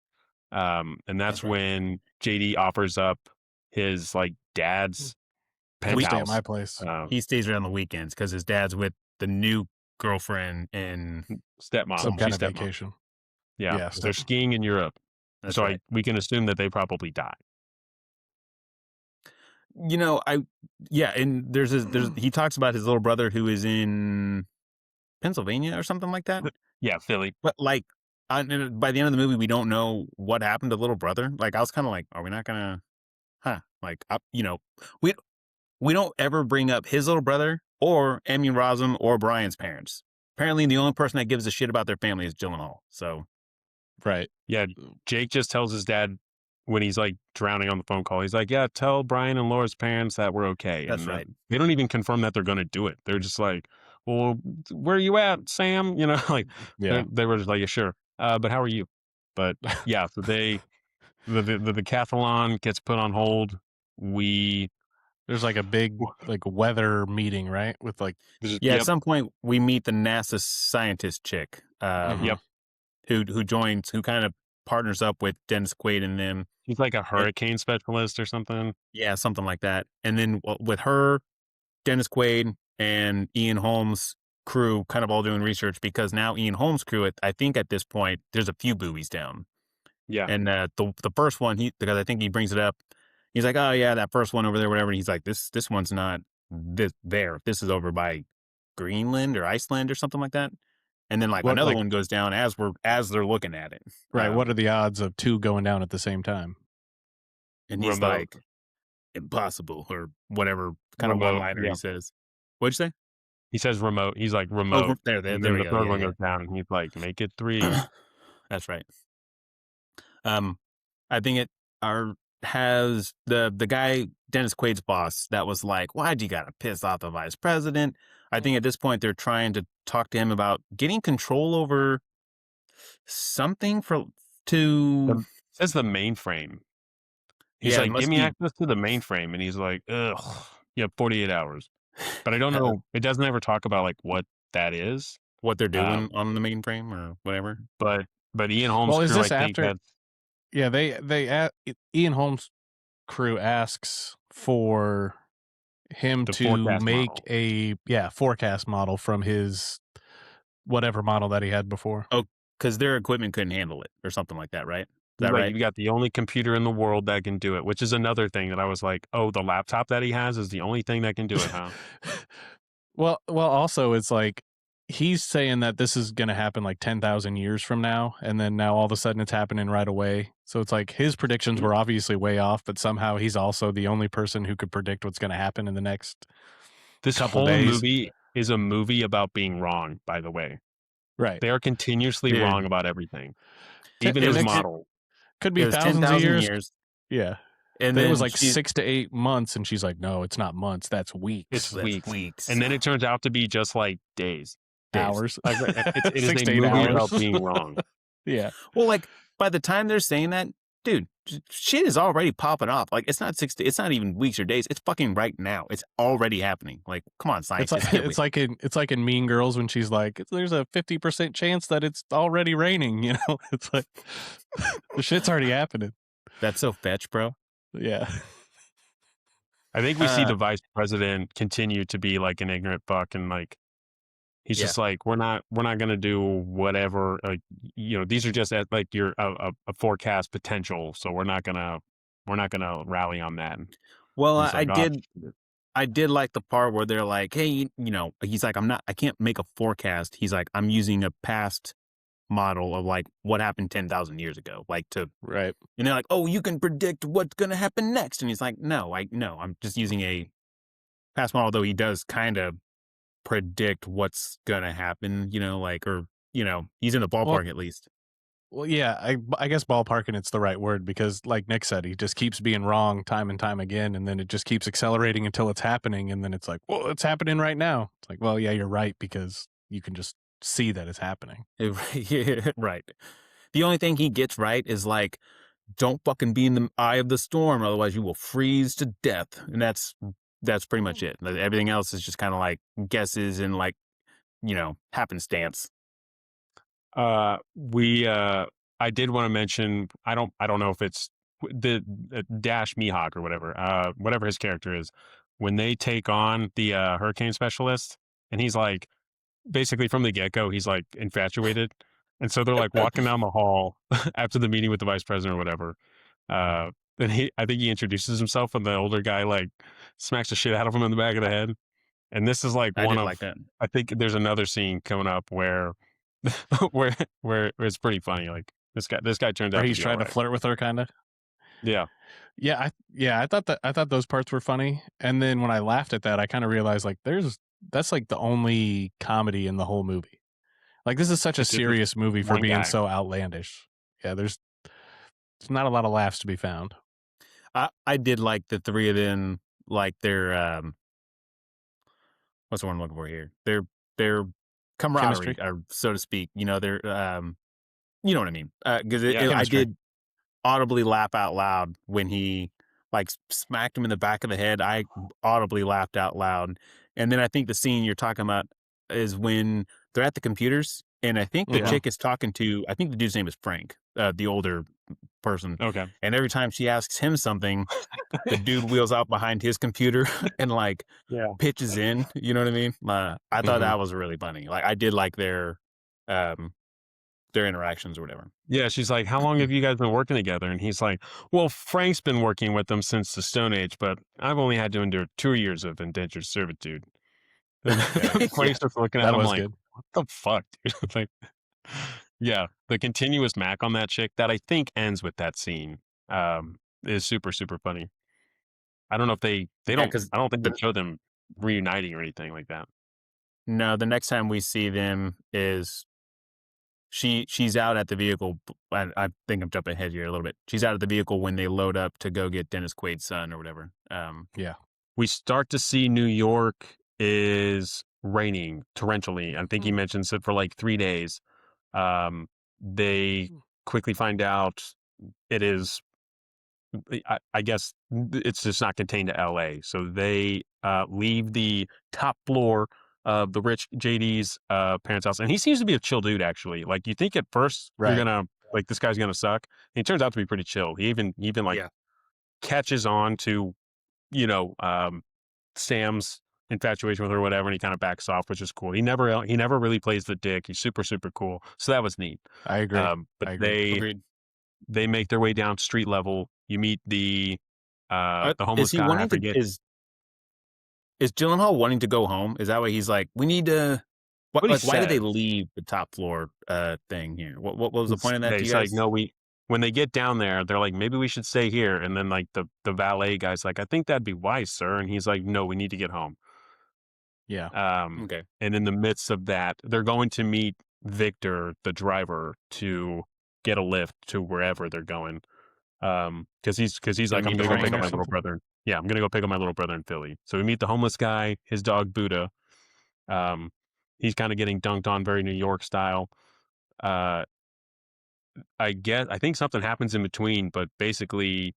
And that's right. when JD offers up his like dad's Come stay at penthouse. my place. He stays around the weekends because his dad's with the new girlfriend and Stepmom. Some kind of She's stepmom. vacation. Yeah, Yeah, they're stepmom. skiing in Europe. that's So right. we can assume that they probably die. You know, and there's he talks about his little brother who is in Pennsylvania or something like that. Yeah, Philly. But like, by the end of the movie, we don't know what happened to little brother. Like, I was kind of like, are we not gonna, Like, we don't ever bring up his little brother or Emmy Rossum or Brian's parents. Apparently, the only person that gives a shit about their family is Gyllenhaal. So, Right. Yeah, Jake just tells his dad when he's like drowning on the phone call. He's like, "Yeah, tell Brian and Laura's parents that we're okay." That's And right. They don't even confirm that they're going to do it. They're just like, "Well, where are you at, Sam?" You know, like Yeah. they were just like, "Yeah, sure." But how are you? But yeah, so the decathlon gets put on hold. There's like a big like weather meeting, right? With like at some point, we meet the NASA scientist chick. Yep. Who joins, who kind of partners up with Dennis Quaid and them. He's like a hurricane specialist or something. Yeah, something like that. And then with her, Dennis Quaid, and Ian Holmes' crew kind of all doing research, because now Ian Holmes' crew, I think at this point, there's a few buoys down. Yeah. And the first one, because I think he brings it up, he's like, oh yeah, that first one over there, whatever. And he's like, this one's not there. This is over by Greenland or Iceland or something like that. And then another one goes down as they're looking at it. right. What are the odds of two going down at the same time? And he's Remote. like, impossible, or whatever kind of Remote, one-liner yeah. he says. What'd you say? He says remote. He's like remote. Oh, there And we then the go. third Yeah, one yeah. goes down, and he's like, "Make it 3." That's right. I think has the guy, Dennis Quaid's boss, that was like, why'd you gotta piss off the vice president? I think at this point they're trying to talk to him about getting control over something It says the mainframe. He's Yeah, it like, must "Give me be- access to the mainframe," and he's like, "Ugh, yeah, 48 hours." But I don't know. It doesn't ever talk about like what that is. what they're doing on the mainframe or whatever. But Ian Holmes' Well, is crew, this I think after- that's Yeah, Ian Holmes' crew asks for him The to forecast make model. a forecast model from his whatever model that he had before. Because their equipment couldn't handle it or something like that, right? Is He's that like, right? "You got the only computer in the world that can do it," which is another thing that I was like, "Oh, the laptop that he has is the only thing that can do it, huh?" Well, also it's like he's saying that this is going to happen like 10,000 years from now, and then now all of a sudden it's happening right away. So it's like his predictions were obviously way off, but somehow he's also the only person who could predict what's going to happen in the next This couple whole days. movie is a movie about being wrong, by the way. Right. They are continuously Dude. wrong about everything. T- Even it his makes it- model. Could be It was thousands of 10,000 years. Yeah. And Then then it was like she's- 6 to 8 months, and she's like, "No, it's not months. That's weeks, It's that's weeks. And then it turns out to be just like days. hours." Like, it is 6 a to 8 movie hours. about being wrong. Yeah. Well, by the time they're saying that, dude, shit is already popping off. Like, it's not it's not even weeks or days. It's fucking right now. It's already happening. Like, come on, It's scientists, like get with it. it's like in Mean Girls when she's like, "There's a 50% chance that it's already raining." You know, it's like the shit's already happening. That's so fetch, bro. Yeah, I think we see Uh, the vice president continue to be like an ignorant fuck, and like he's Yeah. just like, we're not gonna do whatever. Like, you know, these are just at like your a forecast potential, so we're not gonna rally on that. And Well, he's like, oh, I did like the part where they're like, hey, you know, he's like, I can't make a forecast. He's like, I'm using a past model of like what happened 10,000 years ago, like to, right. and they're like, oh, you can predict what's going to happen next. And he's like, no, I'm just using a past model, though he does kind of predict what's going to happen, you know, like, or, you know, he's in the Well, ballpark at least. well, yeah, I guess ballparking it's the right word because, like Nick said, he just keeps being wrong time and time again, and then it just keeps accelerating until it's happening, and then it's like, well, it's happening right now. It's like, well, yeah, you're right because you can just see that it's happening. Right. The only thing he gets right is like, don't fucking be in the eye of the storm, otherwise you will freeze to death. And that's pretty much it. Like, everything else is just kind of like guesses and like, you know, happenstance. I did want to mention, I don't know if it's the Dash Mihawk or whatever his character is, when they take on the hurricane specialist, and he's like, basically from the get-go, he's like infatuated, and so they're like walking down the hall after the meeting with the vice president or whatever. And I think he introduces himself, and the older guy like smacks the shit out of him in the back of the head. And this is like I one did of, like that. I think there's another scene coming up where where it's pretty funny. Like this guy turns Where out to he's be trying to alright. flirt with her, kind of. Yeah. Yeah, I thought those parts were funny, and then when I laughed at that, I kind of realized like that's like the only comedy in the whole movie. Like this is such a It's just this serious movie for one being guy. so outlandish. Yeah, there's not a lot of laughs to be found. I did like the three of them, like their what's the one I'm looking for here? Their camaraderie, Chemistry. or so to speak. You know, their you know what I mean? Because Yeah. I Chemistry. did audibly laugh out loud when he like smacked him in the back of the head. I audibly laughed out loud. And then I think the scene you're talking about is when they're at the computers, and I think the Yeah. chick is talking to, I think the dude's name is Frank, the older person. Okay. And every time she asks him something, the dude wheels out behind his computer and like Yeah. pitches in. You know what I mean? I thought Mhm. that was really funny. Like, I did like their interactions or whatever. Yeah. She's like, how long have you guys been working together? And he's like, well, Frank's been working with them since the Stone Age, but I've only had to endure 2 years of indentured servitude. And Frank's just looking at That him was like, good. what the fuck, dude? Like, yeah, the continuous mac on that chick that I think ends with that scene is super, super funny. I don't know if they Yeah, don't, 'cause I don't think they show them reuniting or anything like that. no, the next time we see them is she's out at the vehicle. I think I'm jumping ahead here a little bit. She's out at the vehicle when they load up to go get Dennis Quaid's son or whatever. Yeah. We start to see New York is raining torrentially. I think he mentions it for like 3 days. They quickly find out it is, I guess it's just not contained to LA. So they leave the top floor of the rich JD's parents' house. And he seems to be a chill dude, actually. Like, you think at first Right. you're going to, like, this guy's going to suck. And he turns out to be pretty chill. He even like Yeah. catches on to, you know, Sam's infatuation with her or whatever, and he kind of backs off, which is cool. He never really plays the dick. He's super, super cool. So that was neat. I agree. But I agree. Agreed. they make their way down street level. You meet the homeless Is he guy. I wanting to? forget. Is Gyllenhaal wanting to go home? Is that why he's like, we need to? What, What he like, why did they said. leave the top floor thing here? What was the point of that? Yeah, To he's you like, guys? no, when they get down there, they're like, maybe we should stay here. And then like the valet guy's like, I think that'd be wise, sir. And he's like, no, we need to get home. Yeah. Okay. And in the midst of that, they're going to meet Victor, the driver, to get a lift to wherever they're going. Because he's like, Gonna I'm meet gonna go Frank pick or up my little something? brother. Yeah, I'm gonna go pick up my little brother in Philly. So we meet the homeless guy, his dog Buddha. He's kind of getting dunked on very New York style. I think something happens in between, but basically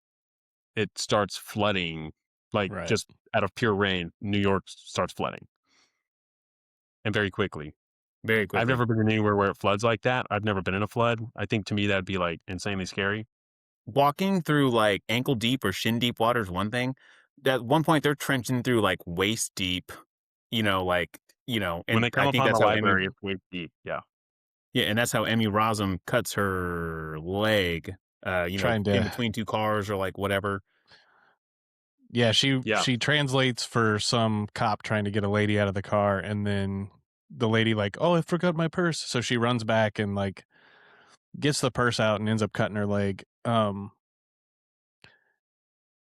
it starts flooding, like Right. just out of pure rain. New York starts flooding, and very quickly. Very quickly. I've never been anywhere where it floods like that. I've never been in a flood. I think to me that'd be like insanely scary. Walking through like ankle deep or shin deep water is one thing. At one point, they're trenching through like waist deep, When and they come I think upon the that's how Emmy, library, it's way deep. Yeah. yeah, and that's how Emmy Rossum cuts her leg, Trying in to, between two cars or like whatever. yeah, she Yeah. she translates for some cop trying to get a lady out of the car, and then the lady like, oh, I forgot my purse, so she runs back and like gets the purse out and ends up cutting her leg.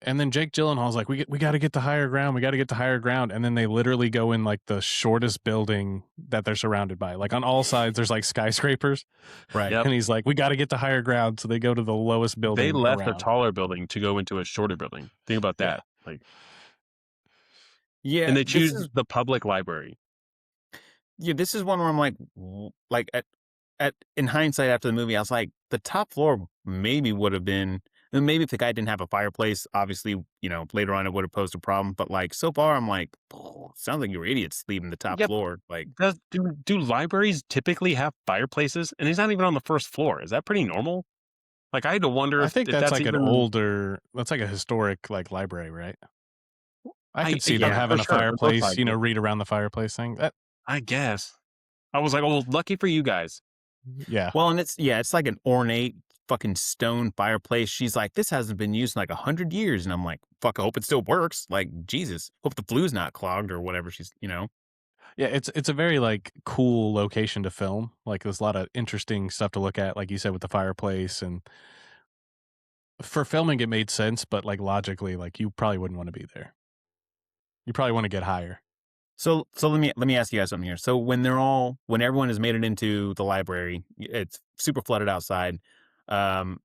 And then Jake Gyllenhaal's like, we got to get to higher ground. We got to get to higher ground. And then they literally go in like the shortest building that they're surrounded by. Like on all sides, there's like skyscrapers. Right. Yep. And he's like, we got to get to higher ground. So they go to the lowest building. They left a around. taller building to go into a shorter building. Think about Yeah. that. Like, Yeah. and they this choose is the public library. Yeah, this is one where I'm like at in hindsight after the movie, I was like, the top floor maybe would have been, and maybe if the guy didn't have a fireplace, obviously, later on it would have posed a problem. But like so far, I'm like, sounds like you were idiots leaving the top Yep. floor. Like, Do libraries typically have fireplaces? And he's not even on the first floor. Is that pretty normal? Like, I had to wonder I if, think if that's that's like even, an older, that's like a historic like library, right? I could see them yeah, having for a sure. It looks fireplace, like it. read around the fireplace thing. That, I guess. I was like, oh, well, lucky for you guys. yeah. well, and it's like an ornate fucking stone fireplace. She's like, this hasn't been used in like 100 years, and I'm like, fuck, I hope it still works. Like, Jesus, hope the flue's not clogged or whatever. Yeah, it's a very like cool location to film. Like there's a lot of interesting stuff to look at, like you said, with the fireplace. And for filming it made sense, but like logically, like you probably wouldn't want to be there. You probably want to get higher. So let me ask you guys something here. So when everyone has made it into the library, it's super flooded outside. Um,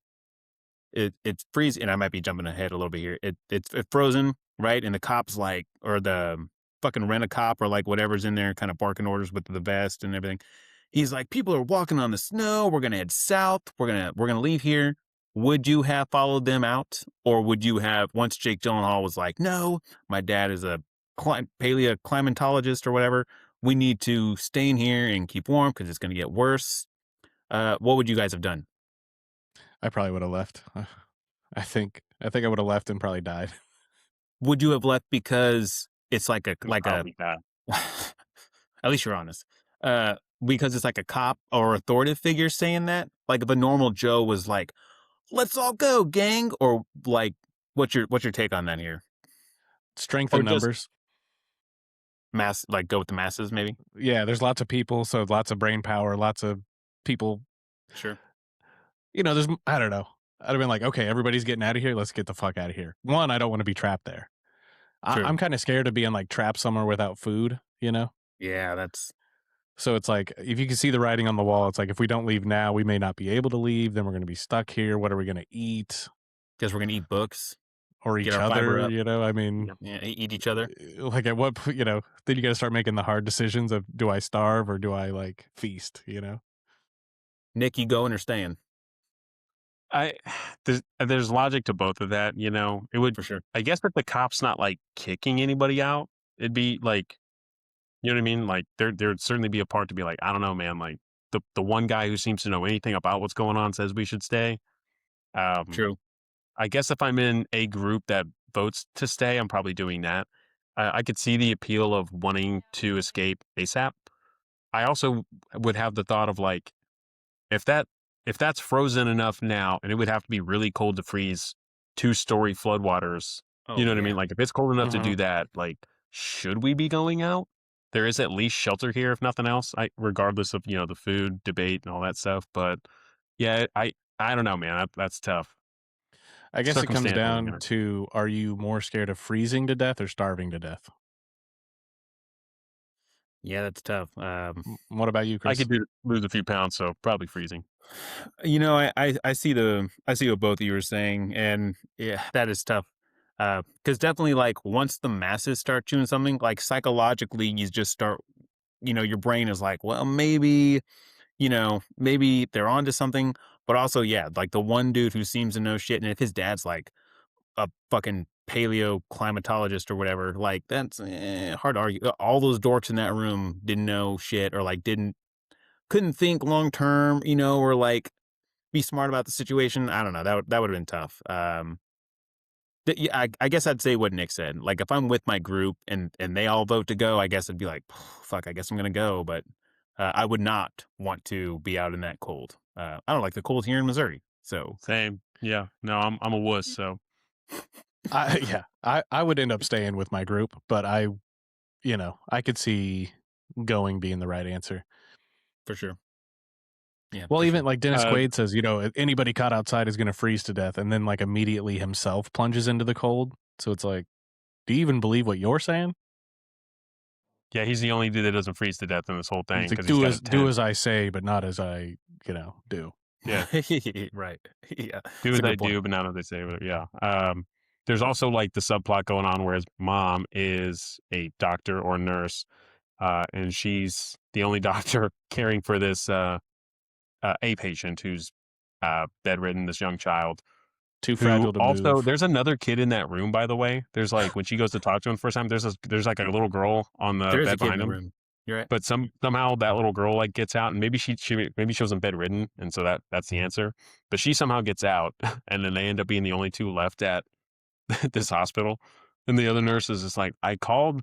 it's freezing, and I might be jumping ahead a little bit here. It's frozen, right? And the cops or the fucking rent a cop or like whatever's in there, kind of barking orders with the vest and everything. He's like, people are walking on the snow. We're gonna head south. We're gonna leave here. Would you have followed them out, or would you have once Jake Gyllenhaal was like, no, my dad is a paleoclimatologist or whatever. We need to stay in here and keep warm because it's going to get worse. What would you guys have done? I probably would have left. I think I would have left and probably died. Would you have left because it's like a Probably bad. at least you're honest. Because it's like a cop or authoritative figure saying that? Like if a normal Joe was like, let's all go, gang, or like what's your take on that here? Strength Or in just- numbers. Like go with the masses, maybe? Yeah, there's lots of people, so lots of brain power, lots of people. Sure. There's, I don't know. I'd have been like, okay, everybody's getting out of here. Let's get the fuck out of here. One, I don't want to be trapped there. True. I'm kind of scared of being like trapped somewhere without food, Yeah, that's So it's like, if you can see the writing on the wall, it's like, if we don't leave now, we may not be able to leave. Then we're going to be stuck here. What are we going to eat? because we're going to eat books. Or each Get our fiber other, up. I mean, Yeah, eat each other. like at what, then you got to start making the hard decisions of, do I starve or do I like feast, Nick, you going or staying? There's logic to both of that. It would, For sure. I guess if the cop's not like kicking anybody out, it'd be like, you know what I mean? Like there'd certainly be a part to be like, I don't know, man. Like the one guy who seems to know anything about what's going on says we should stay. True. I guess if I'm in a group that votes to stay, I'm probably doing that. I could see the appeal of wanting to escape ASAP. I also would have the thought of like, if that's frozen enough now, and it would have to be really cold to freeze 2-story floodwaters. Oh, You know what I yeah. mean? Like if it's cold enough to Mhm. do that, like should we be going out? There is at least shelter here, if nothing else. Regardless of the food debate and all that stuff. But yeah, I don't know, man. That's tough. I guess it comes Circumstantial, down to, are you more scared of freezing to death or starving to death? Yeah, that's tough. What about you, Chris? I could lose a few pounds, so probably freezing. I see what both of you were saying, and yeah, that is tough. Because definitely, like once the masses start doing something, like psychologically, you just start, your brain is like, well, maybe they're onto something. But also, yeah, like the one dude who seems to know shit, and if his dad's like a fucking paleo climatologist or whatever, like that's hard to argue. All those dorks in that room didn't know shit, or like couldn't think long term, or like be smart about the situation. I don't know. That would have been tough. Yeah, I guess I'd say what Nick said. Like if I'm with my group and they all vote to go, I guess I'd be like, fuck, I guess I'm gonna go. But I would not want to be out in that cold. I don't like the cold here in Missouri. So Same. Yeah. No, I'm a wuss. So I would end up staying with my group, but I could see going being the right answer. for sure. Yeah. Well, for even sure. like Dennis Quaid says, anybody caught outside is going to freeze to death, and then like immediately himself plunges into the cold. So it's like, do you even believe what you're saying? yeah, he's the only dude that doesn't freeze to death in this whole thing It's like, because do as I say, but not as I do. Yeah. Right. Yeah. do It's as a good I point. do, but not as they say. But yeah. There's also like the subplot going on where his mom is a doctor or nurse, and she's the only doctor caring for this a patient who's bedridden, this young child. Too Who fragile to also, move. there's another kid in that room, by the way. There's like when she goes to talk to him the first time, there's like a little girl on the There is a bed kid in behind the him. room. You're right. But somehow that little girl like gets out, and maybe she wasn't bedridden, and so that's the answer. But she somehow gets out, and then they end up being the only two left at this hospital. And the other nurse is just like, I called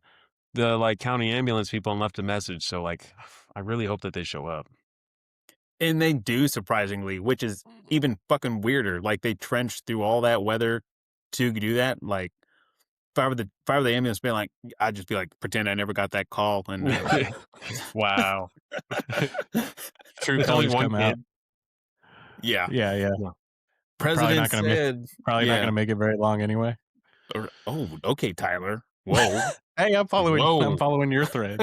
the like county ambulance people and left a message, so like I really hope that they show up. And they do, surprisingly, which is even fucking weirder. Like they trenched through all that weather to do that. Like if I were the ambulance, being like, I'd just be like, pretend I never got that call. And Wow. True It's only colors one come out. kid. yeah, Yeah. President said, Probably not going to make it very long anyway. Oh, okay, Tyler. Whoa. Hey, I'm following. Whoa. I'm following your thread.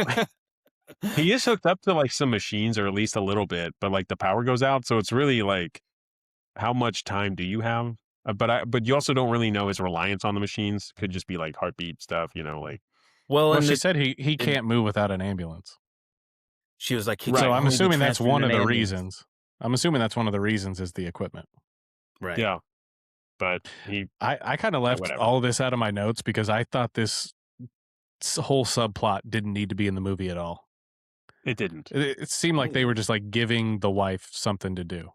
He is hooked up to like some machines, or at least a little bit, but like the power goes out, so it's really like, how much time do you have? But you also don't really know his reliance on the machines. Could just be like heartbeat stuff, like. Well, She said he can't move without an ambulance. She was like, So I'm assuming that's one of the reasons. I'm assuming that's one of the reasons is the equipment. Right. Yeah. But I kind of left whatever. all of this out of my notes because I thought this whole subplot didn't need to be in the movie at all. It didn't. It seemed like they were just like giving the wife something to do.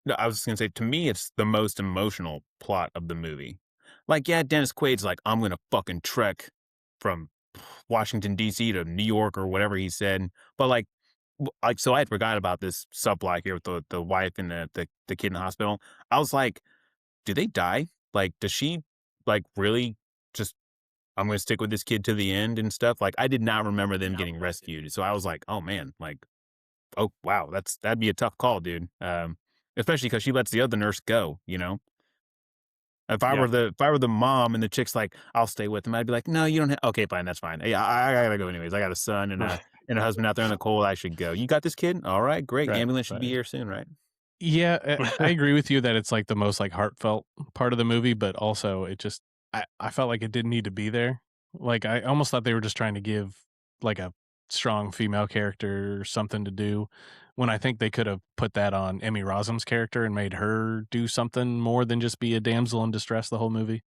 No, I was just going to say, to me, it's the most emotional plot of the movie. Like, yeah, Dennis Quaid's like, I'm going to fucking trek from Washington, D.C. to New York or whatever he said. But like, so I had forgot about this subplot here with the wife and the kid in the hospital. I was like, do they die? Like, does she like really just, I'm going to stick with this kid to the end and stuff? Like, I did not remember them getting rescued. So I was like, oh man, like, oh wow, that'd be a tough call, dude. Especially because she lets the other nurse go, If I were the mom and the chick's like, I'll stay with him, I'd be like, no, you don't have, okay, fine, that's fine. Yeah, I gotta go anyways. I got a son and a husband out there in the cold. I should go. You got this kid? All right, great. Right, Ambulance should be here soon, right? Yeah, I agree with you that it's like the most like heartfelt part of the movie, but also it just I felt like it didn't need to be there. Like I almost thought they were just trying to give like a strong female character something to do, when I think they could have put that on Emmy Rossum's character and made her do something more than just be a damsel in distress the whole movie.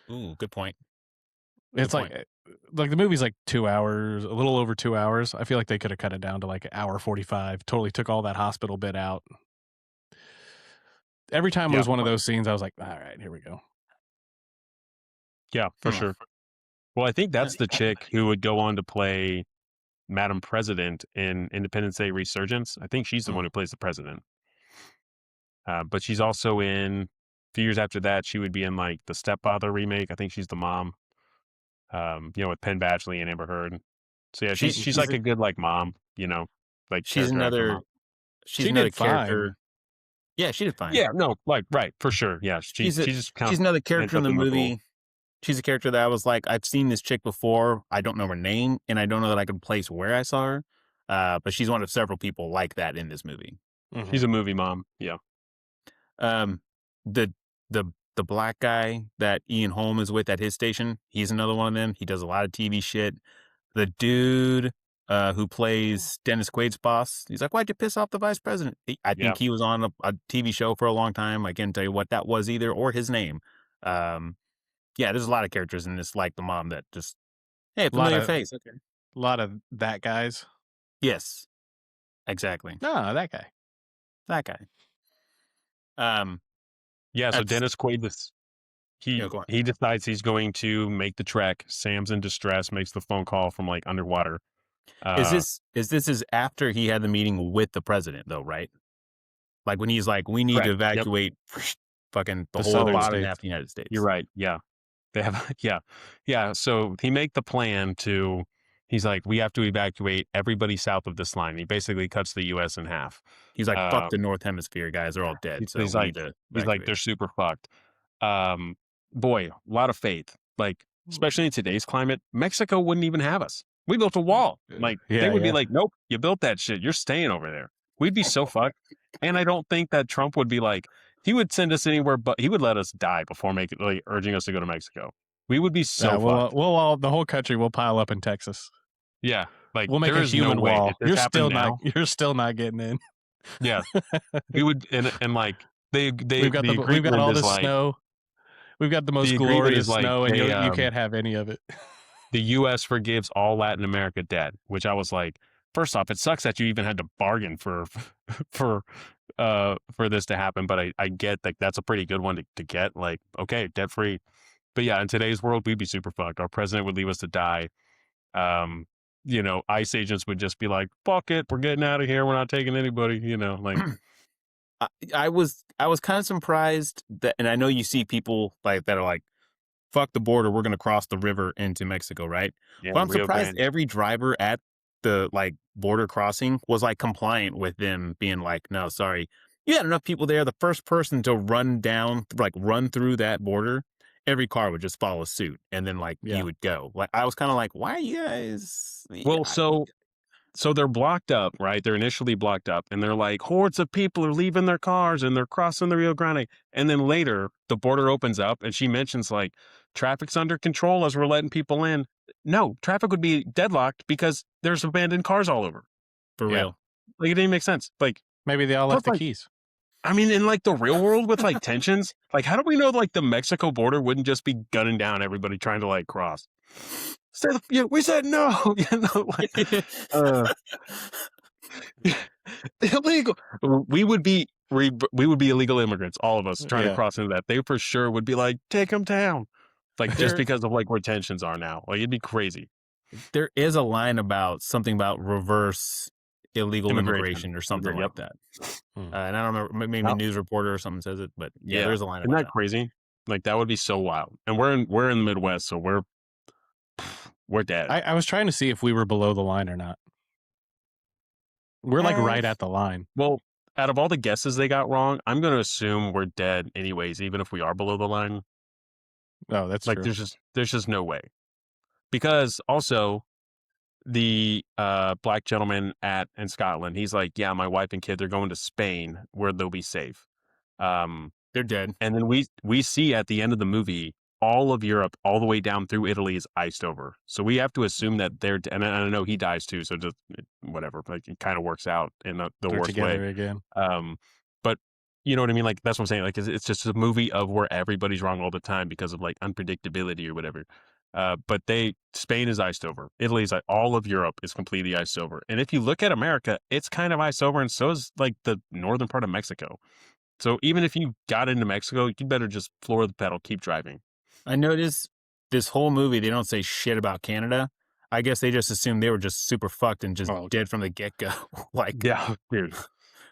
Ooh, good point. It's like the movie's like 2 hours, a little over 2 hours. I feel like they could have cut it down to like an hour 45. Totally took all that hospital bit out. Every time it was one of those scenes, I was like, all right, here we go. Yeah, for sure. Well, I think that's the chick who would go on to play Madam President in Independence Day Resurgence. I think she's the one who plays the president. But she's also in, a few years after that, she would be in like the Stepfather remake. I think she's the mom, with Penn Badgley and Amber Heard. So yeah, she's like a good like mom, like she's another character. Yeah, she did fine. Yeah, no, like right, for sure. Yeah, she's another character in the movie. She's a character that I was like, I've seen this chick before. I don't know her name, and I don't know that I can place where I saw her. But she's one of several people like that in this movie. Mm-hmm. She's a movie mom. Yeah. The black guy that Ian Holm is with at his station, he's another one of them. He does a lot of TV shit. The dude who plays Dennis Quaid's boss. He's like, "Why'd you piss off the vice president?" I think he was on a TV show for a long time. I can't tell you what that was either, or his name. There's a lot of characters in this, like the mom that just, hey, familiar face. Okay. A lot of that guys. Yes, exactly. No, that guy. That guy. So Dennis Quaid, go on. he decides he's going to make the trek. Sam's in distress, makes the phone call from like underwater. Is this after he had the meeting with the president though, right? Like when he's like, we need to evacuate fucking the whole bottom half of the United States. You're right. Yeah. They have, yeah. So he make the plan he's like, we have to evacuate everybody south of this line. He basically cuts the U.S. in half. He's like, fuck the North Hemisphere guys, they're all dead. So he's like, they're super fucked. Boy, a lot of faith. Like, especially in today's climate, Mexico wouldn't even have us. We built a wall. Like, they would be like, nope, you built that shit. You're staying over there. We'd be so fucked. And I don't think that Trump would be like, he would send us anywhere, but he would let us die before urging us to go to Mexico. We would be so fucked. We'll all, the whole country will pile up in Texas. Yeah. Like, we'll make a human wall. You're still not getting in. Yeah. We would, and like, we've got all this snow. We've got the most glorious snow, and you can't have any of it. The U.S. forgives all Latin America debt, which I was like, first off, it sucks that you even had to bargain for this to happen. But I get that that's a pretty good one to get. Like, okay, debt free. But yeah, in today's world, we'd be super fucked. Our president would leave us to die. ICE agents would just be like, fuck it, we're getting out of here. We're not taking anybody, like. I was kind of surprised that, and I know you see people like that are like, fuck the border, we're going to cross the river into Mexico, right? Yeah, but I'm surprised every driver at the like border crossing was like compliant with them being like, no, sorry. You had enough people there. The first person to run through that border, every car would just follow suit, and then you would go. Like, I was kind of like, why are you guys? Well, so they're blocked up, right? They're initially blocked up, and they're like, hordes of people are leaving their cars and they're crossing the Rio Grande. And then later, the border opens up, and she mentions like, traffic's under control as we're letting people in. No, traffic would be deadlocked because there's abandoned cars all over. For real. Like, it didn't make sense. Like, maybe they all left the keys. I mean, in like the real world with like tensions, like how do we know like the Mexico border wouldn't just be gunning down everybody trying to like cross? We said no. Illegal. We would be illegal immigrants, all of us trying to cross into that. They for sure would be like, take them down. Like just because of like where tensions are now. Like it'd be crazy. There is a line about something about reverse illegal immigration or something like that. And I don't remember, maybe a news reporter or something says it, but there's a line about that. Isn't that crazy? Like that would be so wild. And we're in the Midwest, so we're dead. I was trying to see if we were below the line or not. We're like right at the line. Well, out of all the guesses they got wrong, I'm going to assume we're dead anyways, even if we are below the line. Oh, that's like true. There's just no way. Because also the black gentleman in Scotland, he's like, yeah, my wife and kid, they're going to Spain where they'll be safe. They're dead. And then we see at the end of the movie, all of Europe, all the way down through Italy is iced over. So we have to assume that and I know he dies too. So just whatever, like it kind of works out in the worst way. Again. But you know what I mean? Like, that's what I'm saying. Like, it's just a movie of where everybody's wrong all the time because of like unpredictability or whatever. But Spain is iced over. Italy's all of Europe is completely iced over. And if you look at America, it's kind of iced over, and so is like the northern part of Mexico. So even if you got into Mexico, you better just floor the pedal, keep driving. I noticed this whole movie, they don't say shit about Canada. I guess they just assumed they were just super fucked and just dead from the get-go. Like, yeah, dude.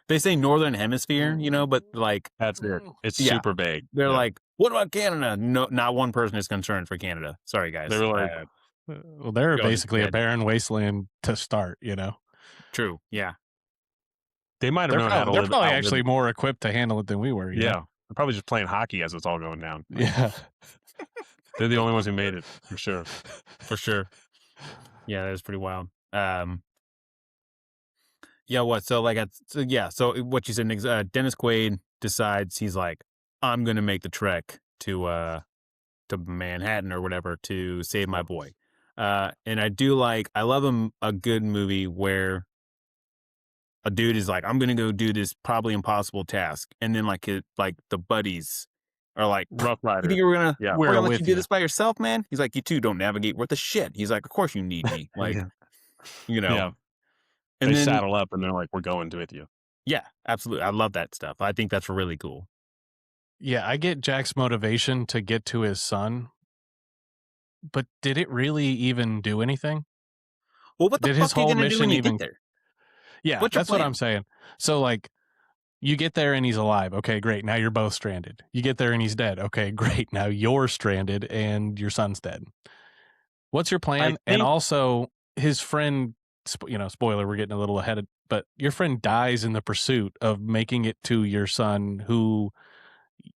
They say Northern Hemisphere, but like... That's it. It's super vague. They're like, what about Canada? No, not one person is concerned for Canada. Sorry, guys. They were like... well, they're basically a barren wasteland to start, True, yeah. They might have known how to live. They're probably actually more equipped to handle it than we were. Yeah. They're probably just playing hockey as it's all going down. Yeah. They're the only ones who made it, for sure. For sure. Yeah, that is pretty wild. So what you said, Dennis Quaid decides he's like, I'm going to make the trek to Manhattan or whatever to save my boy. And I love a good movie where a dude is like, I'm gonna go do this probably impossible task, and then like the buddies are like, Rough you Rider. think Yeah. we're We're gonna let with you do you. this by yourself, man? He's like, you two don't navigate worth a shit. He's like, of course you need me, like, Yeah. you know. Yeah. And They then saddle up and they're like, we're going with you. yeah, absolutely, I love that stuff. I think that's really cool. Yeah, I get Jack's motivation to get to his son, but did it really even do anything? Well, what the Did his fuck are you whole gonna do when mission you get even? there? Yeah, What's your that's what plan? I'm saying. So like, you get there and he's alive. Okay, great. Now you're both stranded. You get there and he's dead. Okay, great. Now you're stranded and your son's dead. What's your plan? And think also, his friend, spoiler, we're getting a little ahead of, but your friend dies in the pursuit of making it to your son, who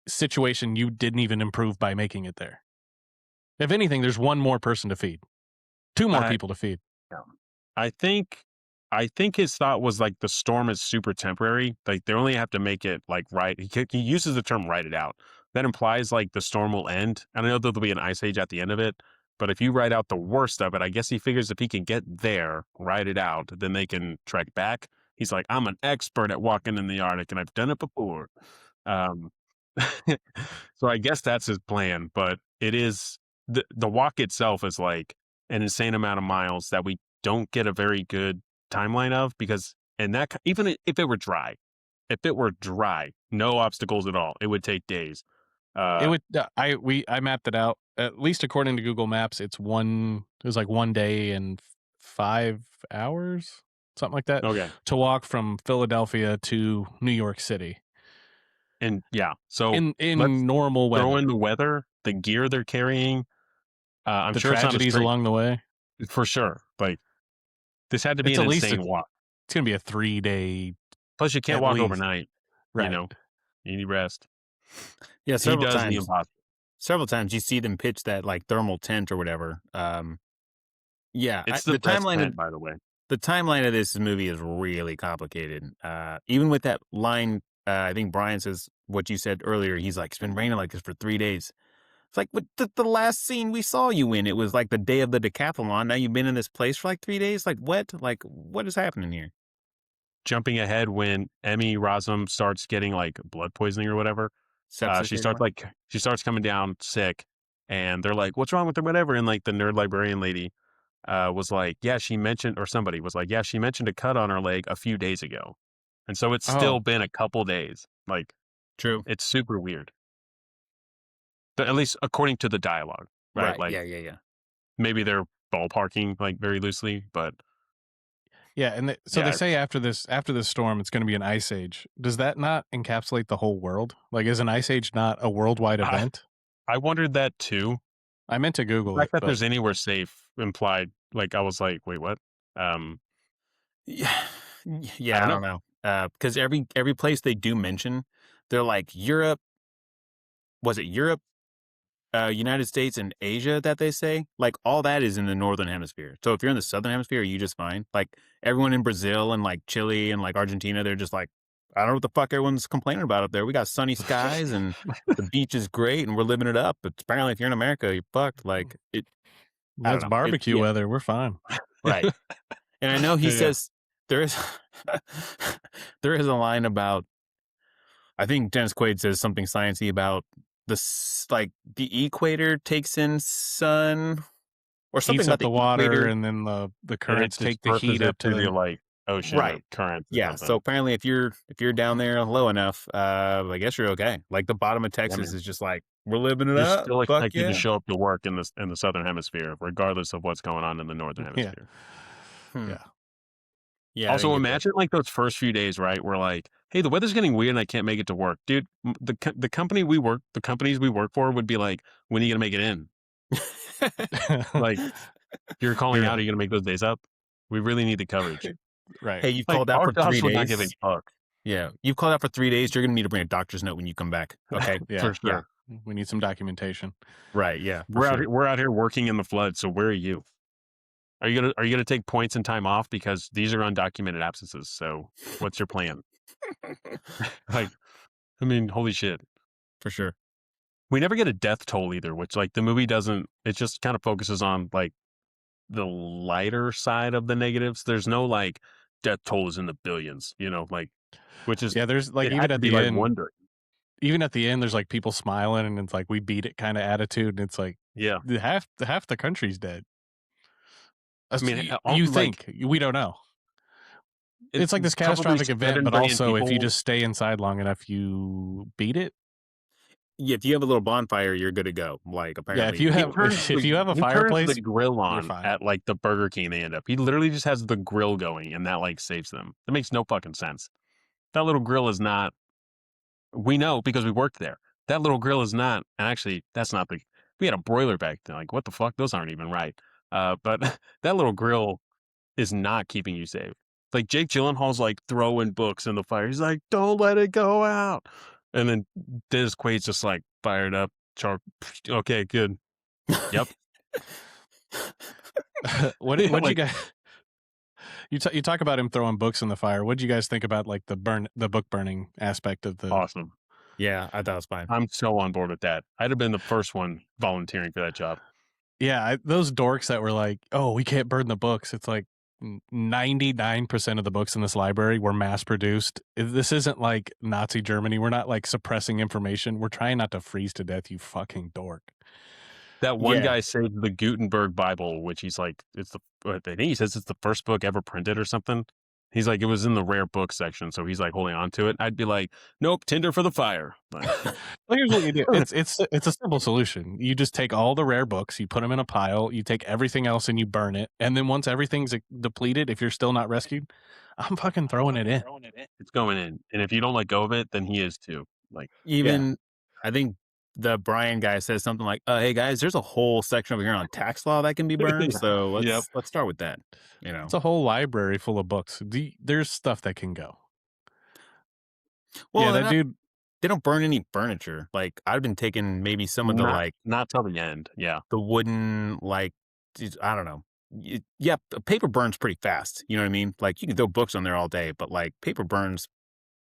situation you didn't even improve by making it there. If anything, there's one more person to feed, two more I people to feed. I think I think his thought was like the storm is super temporary. Like they only have to make it like right. He uses the term "ride it out." That implies like the storm will end. And I know there'll be an ice age at the end of it, but if you ride out the worst of it, I guess he figures if he can get there, ride it out, then they can trek back. He's like, I'm an expert at walking in the Arctic, and I've done it before. Um, so I guess that's his plan. But it is the walk itself is like an insane amount of miles that we don't get a very good timeline of, because and that even if it were dry, no obstacles at all, it would take days. It would. I mapped it out. At least according to Google Maps, it was like 1 day and 5 hours, something like that, Okay, to walk from Philadelphia to New York City and yeah, so let's in normal throw weather. in the weather, the gear they're carrying. I'm The sure it's not a tragedies straight along the way. for sure. Like this had to be It's an at least insane walk. it's gonna be a 3 day. Plus, you can't At walk least. overnight. Right. You know, you need rest. Yeah, He does the impossible. several times you see them pitch that like thermal tent or whatever. Yeah, It's the best tent, by the way. the timeline of this movie is really complicated. Even with that line, I think Brian says what you said earlier. He's like, it's been raining like this for 3 days. It's like with the last scene we saw you in, it was like the day of the decathlon. Now you've been in this place for like 3 days. Like what? Like what is happening here? Jumping ahead, when Emmy Rossum starts getting like blood poisoning or whatever, Sepsis. she starts coming down sick, and they're like, "What's wrong with her?" Whatever, and like the nerd librarian lady was like, "Yeah, she mentioned," or somebody was like, "Yeah, she mentioned a cut on her leg a few days ago," and so it's still been a couple days. Like True. it's super weird. But at least according to the dialogue, right? Like yeah. maybe they're ballparking like very loosely, but Yeah, and so Yeah. they say after this storm, it's going to be an ice age. Does that not encapsulate the whole world? Like, is an ice age not a worldwide I- event? I wondered that too. I meant to The Google fact it, that but there's anywhere safe implied, like I was like, wait, what? Yeah, I I don't don't know. Because every place they do mention, they're like Europe. Was it Europe, United States, and Asia that they say? Like all that is in the northern hemisphere. So if you're in the southern hemisphere, are you just fine? Like everyone in Brazil and like Chile and like Argentina, they're just like, I don't know what the fuck everyone's complaining about up there. We got sunny skies and the beach is great and we're living it up. But apparently, if you're in America, you're fucked. Like it. I don't that's know. barbecue Yeah. weather. We're fine. Right. And I know he Yeah. says there is there is a line about, I think Dennis Quaid says something sciencey about like the equator takes in sun or something Heats about up the the water, equator. and then the And it currents take the disperses heat it up to through the the. like ocean or Right. currents. Or Yeah. So something. apparently if you're down there low enough, I guess you're okay. Like the bottom of Texas man. is just like, we're living it You're up. still Fuck expected yeah. to show up to work in the southern hemisphere, regardless of what's going on in the northern Yeah. hemisphere. Yeah. Yeah. I Also, didn't get that. imagine like those first few days, right? We're like, hey, the weather's getting weird and I can't make it to work, dude. The companies we work for would be like, when are you gonna make it in? Like, you're calling You're- out, are you gonna make those days up? We really need the coverage. Right. Hey, you've Like, called out our for 3 jobs would not give a days. fuck. Yeah. You've called out for 3 days. You're going to need to bring a doctor's note when you come back. Okay. Yeah. For sure. We need some documentation. Right. Yeah. We're out here working in the flood, so where are you? Are you gonna take points and time off, because these are undocumented absences? So what's your plan? Like, I mean, holy shit. For sure. We never get a death toll either, which like the movie doesn't. It just kind of focuses on like the lighter side of the negatives. There's no like death toll is in the billions, like which is there's like it had to be like wondering. Even at the end, there's like people smiling and it's like we beat it kind of attitude, and it's like Yeah, half the country's dead. I mean, You like, think we don't know. It's like this probably catastrophic event, 7 but billion also if you people. just stay inside long enough, you beat it. Yeah, if you have a little bonfire, you're good to go. Like Yeah, apparently, if you have if you have a He turns fireplace, the grill you're on fine. at like the Burger King they end up. He literally just has the grill going, and that like saves them. That makes no fucking sense. That little grill is not. We know because we worked there. That little grill is not. And actually, that's not the. We had a broiler back then. Like, what the fuck? Those aren't even right. But that little grill is not keeping you safe. Like Jake Gyllenhaal's like throwing books in the fire. He's like, "Don't let it go out." And then Dennis Quaid's just like fired up. Okay, good. Yep. What Yeah, you like, guys? You talk about him throwing books in the fire. What did you guys think about like the book burning aspect of the? awesome. yeah, I thought it was fine. I'm so on board with that. I'd have been the first one volunteering for that job. Yeah, those dorks that were like, "Oh, we can't burn the books." It's like 99% of the books in this library were mass produced. This isn't like Nazi Germany. We're not like suppressing information. We're trying not to freeze to death, you fucking dork. That one Yeah. guy saved the Gutenberg Bible, which he's like, I think he says it's the first book ever printed or something. He's like, it was in the rare book section, so he's like holding on to it. I'd be like, nope, Tinder for the fire. Like, Well, here's what you do. It's a simple solution. You just take all the rare books, you put them in a pile, you take everything else and you burn it, and then once everything's depleted, if you're still not rescued, I'm fucking throwing it in. it's going in, and if you don't let go of it, then he is too. Like, Even I think the Brian guy says something like, "Hey guys, there's a whole section over here on tax law that can be burned. So let's start with that." It's a whole library full of books. There's stuff that can go. Well, yeah, that dude. They don't burn any furniture. Like I've been taking maybe some of the like not till the end. Yeah, the wooden like I don't know. Yeah, paper burns pretty fast. You know what I mean? Like you can throw books on there all day, but like paper burns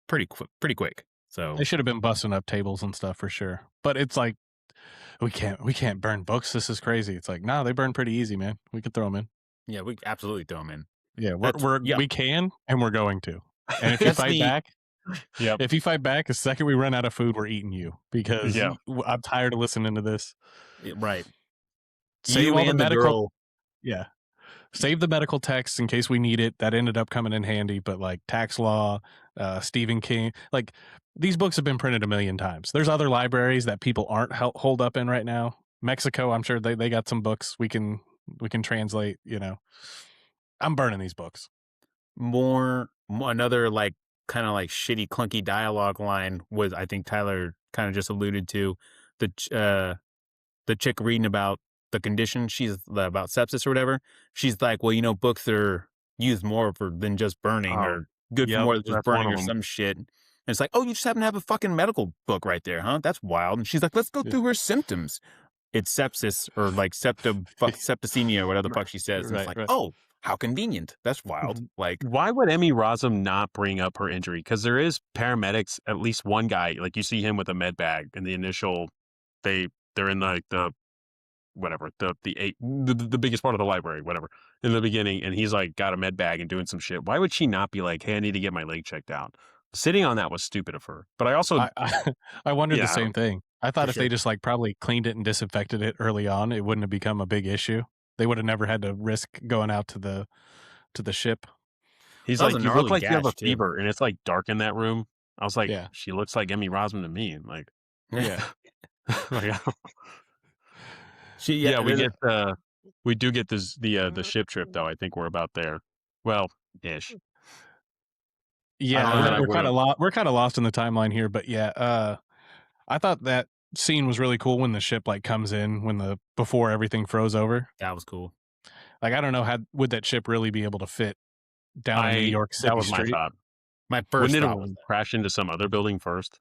pretty quick. So They should have been busting up tables and stuff for sure. But it's like we can't burn books. This is crazy. It's like, no, they burn pretty easy, man. We could throw them in. yeah, we absolutely throw them in. Yeah, Yeah. we can and we're going to. And if you fight back, if you fight back, the second we run out of food, we're eating you because I'm tired of listening to this. Right. Save You all the and the medical. girl. Yeah. Save the medical texts in case we need it. That ended up coming in handy, but like tax law, Stephen King, like these books have been printed a million times. There's other libraries that people aren't holed up in right now. Mexico, I'm sure they got some books we can translate. I'm burning these books. Another like kind of like shitty clunky dialogue line was I think Tyler kind of just alluded to the chick reading about the condition. She's about sepsis or whatever. She's like, well, books are used more than just burning or good for more than just burning or some shit. And it's like, oh, you just happen to have a fucking medical book right there, huh? That's wild. And she's like, let's go through her symptoms. It's sepsis or like septicemia or whatever the fuck she says. And it's like, oh, how convenient. That's wild. Like, why would Emmy Rossum not bring up her injury? Because there is paramedics, at least one guy, like you see him with a med bag in the initial, they're in like the whatever, the biggest part of the library, whatever, in the beginning, and he's like got a med bag and doing some shit. Why would she not be like, hey, I need to get my leg checked out? Sitting on that was stupid of her. But I also I wondered the same thing. I thought if they just like probably cleaned it and disinfected it early on, it wouldn't have become a big issue. They would have never had to risk going out to the ship. He's like, you look like you have a fever, and it's like dark in that room. I was like, she looks like Emmy Rossum to me. Like, yeah. We do get this the ship trip though. I think we're about there. Well, ish. Yeah, we're kind of lost. We're kind of lost in the timeline here, but yeah, I thought that scene was really cool when the ship like comes in before everything froze over. That was cool. Like I don't know would that ship really be able to fit down in New York City. That was street? my thought. My first Wouldn't thought was crash into some other building first.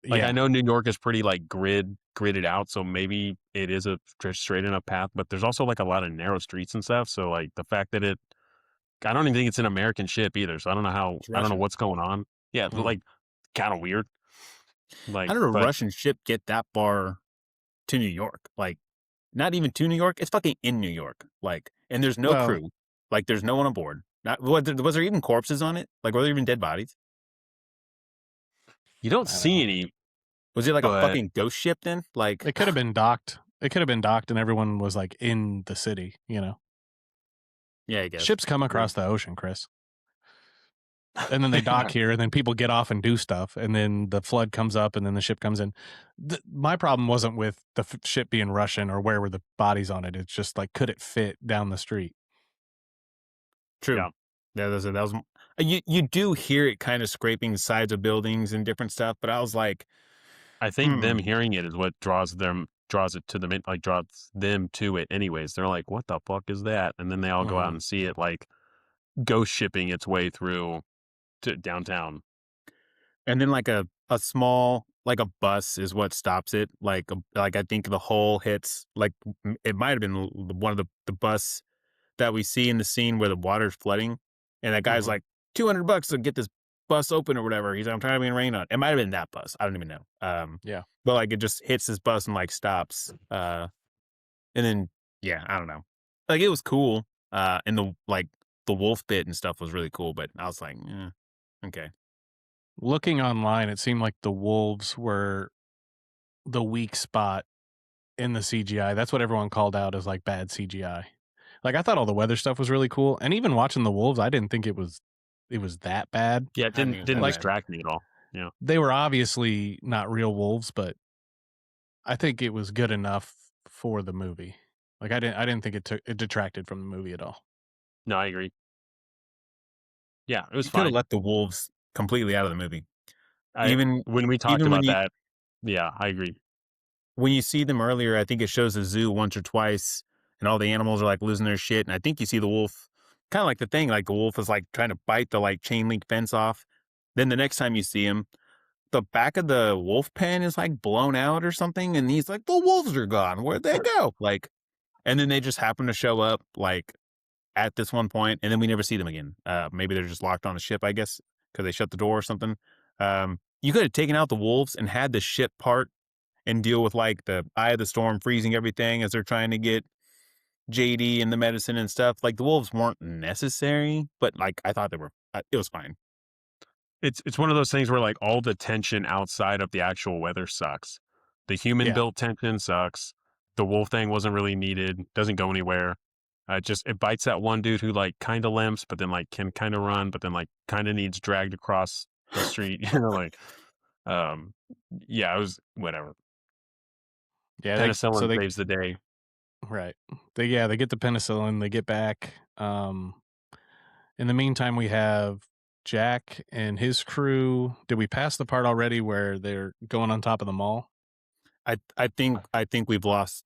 Like I know New York is pretty like gridded out, so maybe it is a straight enough path, but there's also like a lot of narrow streets and stuff. So like the fact that I don't even think it's an American ship either. So I don't know what's going on. Yeah, like kind of weird. Like how did a Russian ship get that far to New York? Like not even to New York. It's fucking in New York. Like, and there's no Well- crew. Like, there's no one on board. Was there even corpses on it? Like, were there even dead bodies? You don't I don't see know. any. Was it like a But- fucking ghost ship then? Like, It could have been docked. It could have been docked, and everyone was like in the city. You know, yeah, I guess. ships come across the ocean, Chris, and then they dock here, and then people get off and do stuff, and then the flood comes up, and then the ship comes in. My problem wasn't with the ship being Russian or where were the bodies on it. It's just like, could it fit down the street? True. Yeah. Yeah, that was you do hear it kind of scraping sides of buildings and different stuff, but I was like, I think them hearing it is what draws it to them, like draws them to it anyways. They're like, what the fuck is that? And then they all go out and see it like ghost shipping its way through to downtown. and then like a small, like a bus is what stops it. Like I think the hull hits, like it might have been one of the bus that we see in the scene where the water's flooding, and that guy's like $200 to get this bus open or whatever. He's like, I'm trying to be rain on. It might have been that bus. I don't even know. Yeah. But like it just hits this bus and like stops. And then yeah, I don't know. Like it was cool. And the wolf bit and stuff was really cool, but I was like, okay. Looking online, it seemed like the wolves were the weak spot in the CGI. That's what everyone called out as like bad CGI. Like, I thought all the weather stuff was really cool, and even watching the wolves, I didn't think it was that bad. Yeah, it I think didn't it's distract me at all. They were obviously not real wolves, but I think it was good enough for the movie. Like, I didn't think it detracted from the movie at all. No, I agree. Yeah, it was You could have fine. let the wolves completely out of the movie. When we talked even when about you- that, yeah, I agree. When you see them earlier, I think it shows the zoo once or twice, and all the animals are like losing their shit. And I think you see the wolf, kind of like the thing, like the wolf is like trying to bite the like chain link fence off. Then the next time you see him, the back of the wolf pen is like blown out or something, and he's like, "The wolves are gone. Where'd they go?" Like, and then they just happen to show up like at this one point, and then we never see them again. Maybe they're just locked on a ship, I guess, because they shut the door or something. You could have taken out the wolves and had the ship part and deal with like the eye of the storm freezing everything as they're trying to get JD and the medicine and stuff. Like the wolves weren't necessary, but like I thought they were. It was fine. It's one of those things where like all the tension outside of the actual weather sucks. The human built tension sucks. The wolf thing wasn't really needed. Doesn't go anywhere. It bites that one dude who like kind of limps, but then like can kind of run, but then like kind of needs dragged across the street. Like, yeah, it was whatever. Yeah, Penicillin they saves the day. right. They get the penicillin. They get back. In the meantime, we have Jack and his crew. Did we pass the part already where they're going on top of the mall? I think we've lost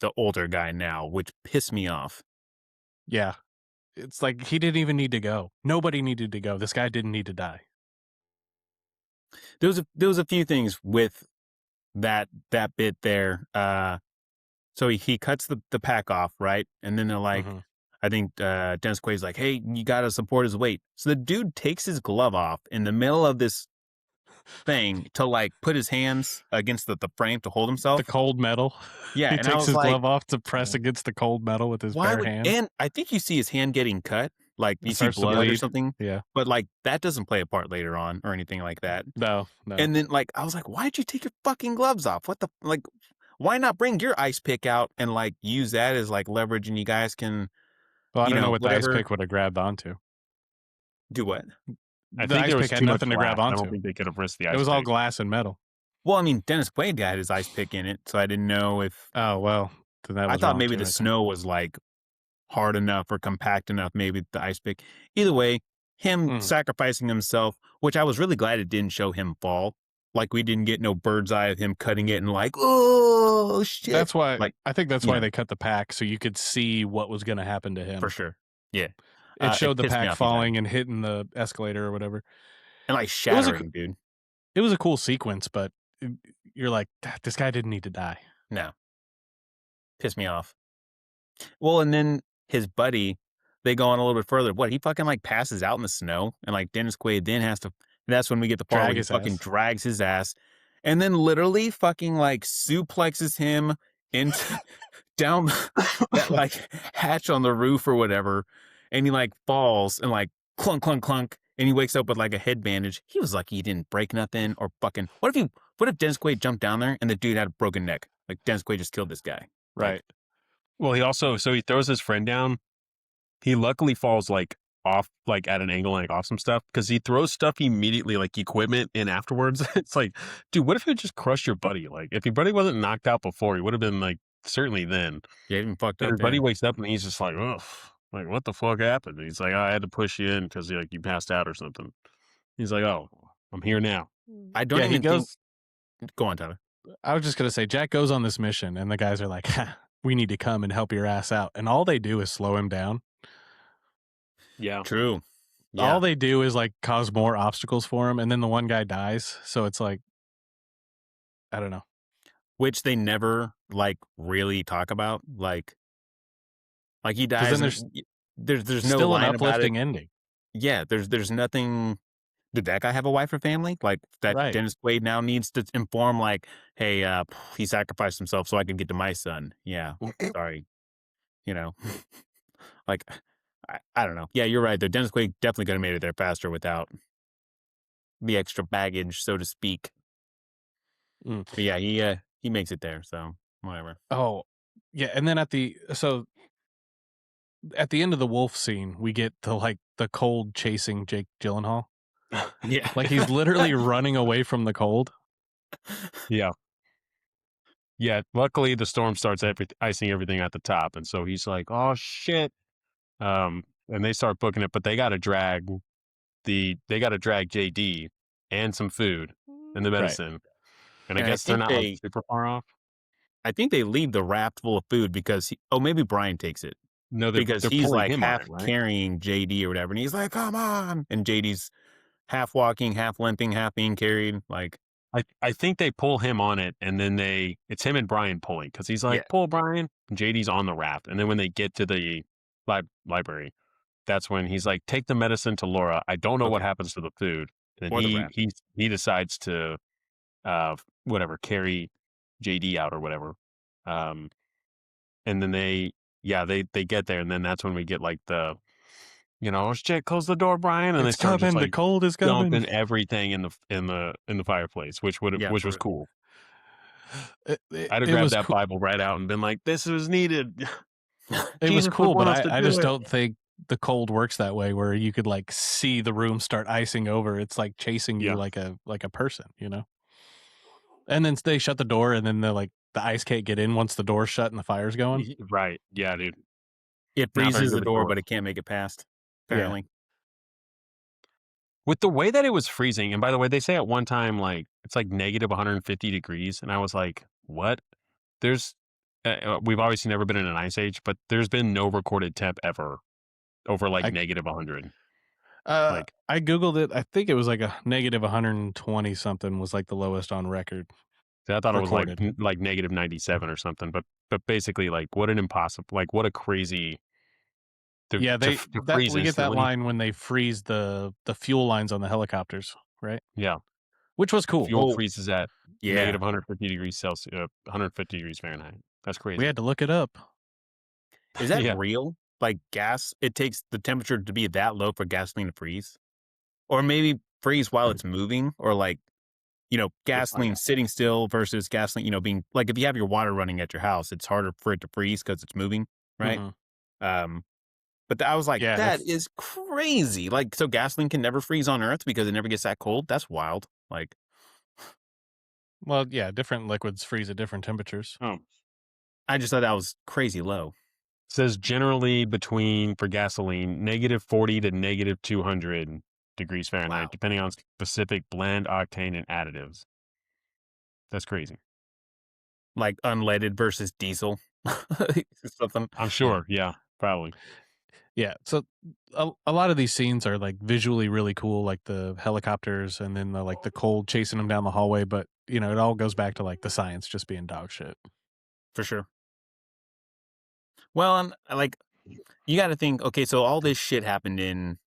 the older guy now, which pissed me off. Yeah. It's like he didn't even need to go. Nobody needed to go. This guy didn't need to die. There was a few things with that bit there. So he cuts the pack off, right? And then they're like, I think Dennis Quaid's like, hey, you got to support his weight. So the dude takes his glove off in the middle of this thing to like put his hands against the frame to hold himself. The cold metal. Yeah, He and I takes was his like, glove off to press against the cold metal with his bare hand. And I think you see his hand getting cut, like you see Starts to blood or bleed. something. Yeah. But like that doesn't play a part later on or anything like that. No. And then like I was like, why'd you take your fucking gloves off? What the like? Why not bring your ice pick out and like use that as like leverage, and you guys can Well, I don't know what the whatever. ice pick would have grabbed onto. do what? I The think ice there was pick had too much nothing to grab glass. I onto. don't think they could have risked the ice It was all pick. glass and metal. Well, I mean, Dennis Quaid had his ice pick in it, so I didn't know if Oh, well. Then that was I thought wrong maybe too, the I think. snow was like hard enough or compact enough, maybe the ice pick. Either way, him sacrificing himself, which I was really glad it didn't show him fall. Like we didn't get no bird's eye of him cutting it and like, oh shit. That's why like I think that's you why know. they cut the pack so you could see what was going to happen to him. for sure. Yeah. It showed the pissed me pack off even. falling and hitting the escalator or whatever. And like shattering, dude. It was a cool sequence, but you're like, this guy didn't need to die. No. Pissed me off. Well, and then his buddy, they go on a little bit further. What, he fucking like passes out in the snow, and like Dennis Quaid then has to, that's when we get the part Drag where he his fucking ass. drags his ass and then literally fucking like suplexes him into down that like hatch on the roof or whatever, and he like falls and like clunk clunk clunk, and he wakes up with like a head bandage. He was lucky he didn't break nothing or fucking. What if Dennis Quaid jumped down there and the dude had a broken neck? Like Dennis Quaid just killed this guy. Right. Well, he also he throws his friend down. He luckily falls like off, like at an angle, like off some stuff, because he throws stuff immediately, like equipment, in afterwards. It's like, dude, what if it just crushed your buddy? Like, if your buddy wasn't knocked out before, he would have been like, certainly then. Yeah, even fucked And up. his buddy There. wakes up and he's just like, ugh, like, what the fuck happened? And he's like, I had to push you in because like you passed out or something. He's like, oh, I'm here now. I don't Yeah, even he goes. think. Go on, Tyler. I was just gonna say, Jack goes on this mission, and the guys are like, ha, "We need to come and help your ass out," and all they do is slow him down. Yeah. True. All they do is like cause more obstacles for him, and then the one guy dies. So it's like, I don't know. Which they never like really talk about. Like he dies. Then and there's no still an line about it. uplifting ending. Yeah, there's nothing. Did that guy have a wife or family? Like that Right. Dennis Quaid now needs to inform, like, hey, he sacrificed himself so I could get to my son. Yeah, sorry, like I don't know. Yeah, you're right. Though Dennis Quaid definitely could have made it there faster without the extra baggage, so to speak. Mm. But yeah, he makes it there. So whatever. Oh, yeah, and then at the end of the wolf scene, we get the cold chasing Jake Gyllenhaal. Yeah, Like he's literally running away from the cold. Yeah. Yeah. Luckily, the storm starts icing everything at the top. And so he's like, oh, shit. And they start booking it, but they got to drag JD and some food and the medicine. Right. And I guess they're not like super far off. I think they leave the raft full of food because maybe Brian takes it. No, because he's like half carrying JD or whatever, and he's like, "Come on!" And JD's half walking, half limping, half being carried. Like, I think they pull him on it, and then it's him and Brian pulling because he's like, "Pull Brian." And JD's on the raft, and then when they get to the library, that's when he's like, "Take the medicine to Laura." I don't know what happens to the food, and he decides to, whatever, carry JD out or whatever, and then they get there, and then that's when we get like the, shit, close the door, Brian, and it's they start coming, just, like, the cold is coming, dumping everything in the fireplace, which was cool. I'd have grabbed that Bible right out and been like, "This was needed." It was cool, but I just don't think the cold works that way, where you could like see the room start icing over. It's like chasing you like a person, And then they shut the door, and then the ice can't get in once the door's shut and the fire's going. Right? Yeah, dude. It freezes the door, but it can't make it past. Apparently. Yeah. With the way that it was freezing, and by the way, they say at one time like it's like negative 150 degrees, and I was like, "What?" We've obviously never been in an ice age, but there's been no recorded temp ever over like negative 100. I googled it. I think it was like a negative 120 something was like the lowest on record. I thought recorded. It was like negative 97 or something, but basically like what a crazy. We get that line when they freeze the fuel lines on the helicopters, right? Yeah, which was cool. Fuel freezes at negative 150 degrees Celsius, 150 degrees Fahrenheit. That's crazy. We had to look it up. Is that real? Like gas, it takes the temperature to be that low for gasoline to freeze, or maybe freeze while it's moving, or like, gasoline sitting still versus gasoline, being like, if you have your water running at your house, it's harder for it to freeze because it's moving, right? Mm-hmm. But I was like, that is crazy. Like, so gasoline can never freeze on Earth because it never gets that cold? That's wild. Like, well, yeah, different liquids freeze at different temperatures. Oh, I just thought that was crazy low. It says generally for gasoline, negative 40 to negative 200 degrees Fahrenheit, depending on specific blend, octane, and additives. That's crazy. Like unleaded versus diesel. Something. I'm sure. Yeah, probably. Yeah, so a lot of these scenes are like visually really cool, like the helicopters and then the cold chasing them down the hallway. But it all goes back to like the science just being dog shit. For sure. Well, like you got to think. Okay, so all this shit happened in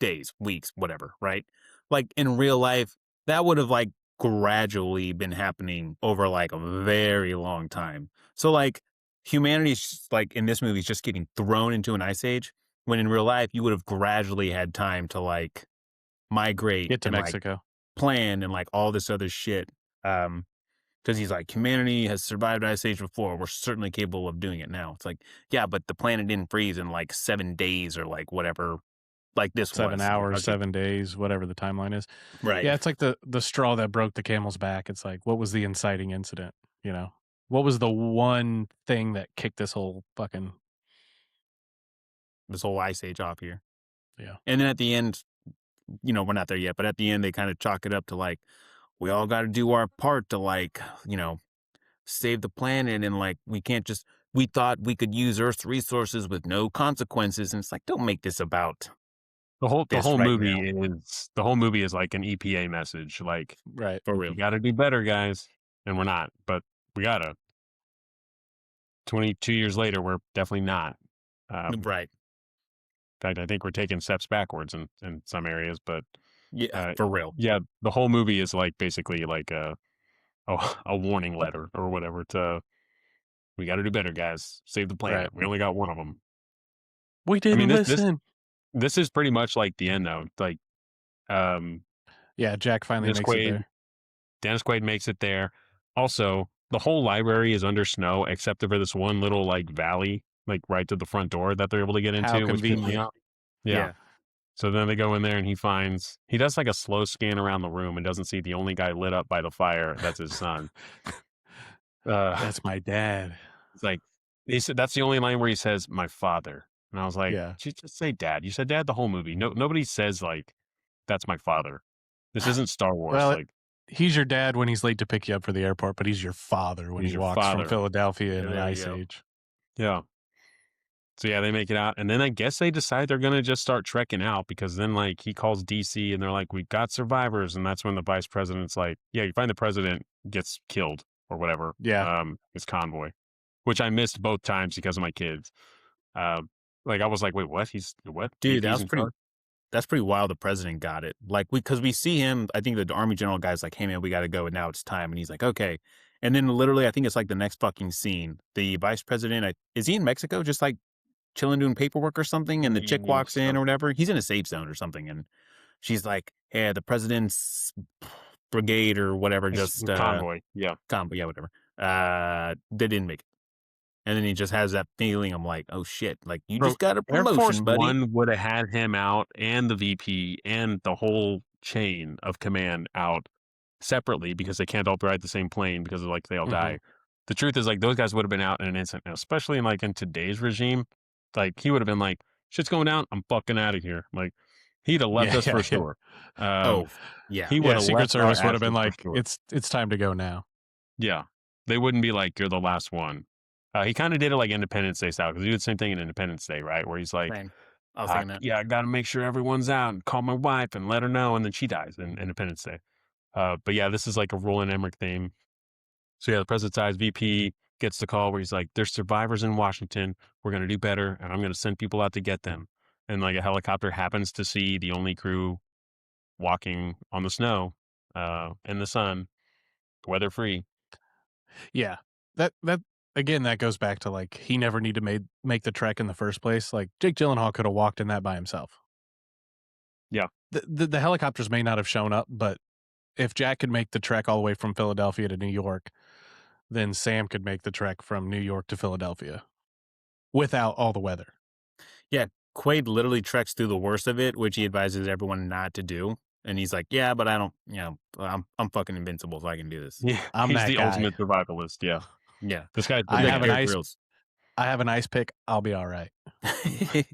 days, weeks, whatever, right? Like in real life, that would have like gradually been happening over like a very long time. So like humanity's just, like in this movie is just getting thrown into an ice age, when in real life you would have gradually had time to like migrate Get to and like Mexico. plan and like all this other shit. Because he's like, humanity has survived ice age before. We're certainly capable of doing it now. It's like, yeah, but the planet didn't freeze in like 7 days or like whatever, like this 7 was. hours, Okay. 7 days, whatever the timeline is. Right. Yeah, it's like the straw that broke the camel's back. It's like, what was the inciting incident? You know, what was the one thing that kicked this whole fucking This whole ice age off here. Yeah. And then at the end, you know, we're not there yet, but at the end they kind of chalk it up to like, we all got to do our part to like, you know, save the planet, and like we can't just, we thought we could use Earth's resources with no consequences, and it's like, don't make this about The whole this right movie is like an EPA message, like right. for real. you got to do better, guys, and we're not, but we gotta. 22 years later, we're definitely not. Right. In fact, I think we're taking steps backwards in some areas, but Yeah, for real. yeah, the whole movie is like basically like a warning letter or whatever to, we got to do better, guys. Save the planet. Right. We only got one of them. We didn't listen. This is pretty much like the end though. Like, Yeah, Jack finally makes it there. Dennis Quaid makes it there. Also, the whole library is under snow except for this one little like valley, like right to the front door that they're able to get into. How which freaked me convenient. out. Yeah. So then they go in there and he does like a slow scan around the room and doesn't see the only guy lit up by the fire. That's his son. That's my dad. It's like, he said, that's the only line where he says, "My father." And I was like, Yeah. just say dad. You said dad the whole movie. Nobody says like, that's my father. This isn't Star Wars. Well, like, he's your dad when he's late to pick you up for the airport, but he's your father when He's he your walks father. from Philadelphia in Yeah, an there you ice go. age. yeah. So yeah, they make it out, and then I guess they decide they're gonna just start trekking out, because then like he calls DC and they're like, "We got survivors," and that's when the vice president's like, "Yeah, you find the president gets killed or whatever." Yeah. His convoy, which I missed both times because of my kids. Like I was like, "Wait, what? He's what?" Dude, AP's in charge? that's pretty wild. The president got it. Like because we see him, I think the army general guy's like, "Hey man, we got to go, and now it's time." And he's like, "Okay." And then literally, I think it's like the next fucking scene. The vice president, is he in Mexico, just like chilling doing paperwork or something? And the chick walks in or whatever. He's in a safe zone or something, and she's like, "Yeah, the president's brigade or whatever, just convoy." Yeah. convoy, yeah, whatever. They didn't make it. And then he just has that feeling. I'm like, oh shit, like you Bro, just got a Air promotion, Force buddy. One would have had him out and the VP and the whole chain of command out separately, because they can't all ride the same plane because like they all die. The truth is, like, those guys would have been out in an instant, especially in like in today's regime. Like he would have been like, "Shit's going down. I'm fucking out of here." Like he'd have left us for sure. Oh, yeah. He would have Secret left our Service would have been asses like, for sure. it's time to go now. Yeah, they wouldn't be like, "You're the last one." He kind of did it like Independence Day style, because he did the same thing in Independence Day, right? Where he's like, Same. I was thinking that. "Yeah, I got to make sure everyone's out and call my wife and let her know," and then she dies in Independence Day. But yeah, this is like a Roland Emmerich theme. So yeah, the president dies. VP gets the call where he's like, "There's survivors in Washington. We're gonna do better, and I'm gonna send people out to get them." And like a helicopter happens to see the only crew walking on the snow, in the sun, weather free. Yeah. That again, that goes back to like he never needed to make the trek in the first place. Like Jake Gyllenhaal could have walked in that by himself. Yeah. The helicopters may not have shown up, but if Jack could make the trek all the way from Philadelphia to New York, then Sam could make the trek from New York to Philadelphia without all the weather. Yeah, Quaid literally treks through the worst of it, which he advises everyone not to do. And he's like, "Yeah, but I don't, I'm fucking invincible, so I can do this." Yeah, I'm he's that the guy. ultimate survivalist. Yeah, Yeah. this guy. I have an ice. Grills. I have an ice pick. I'll be all right. I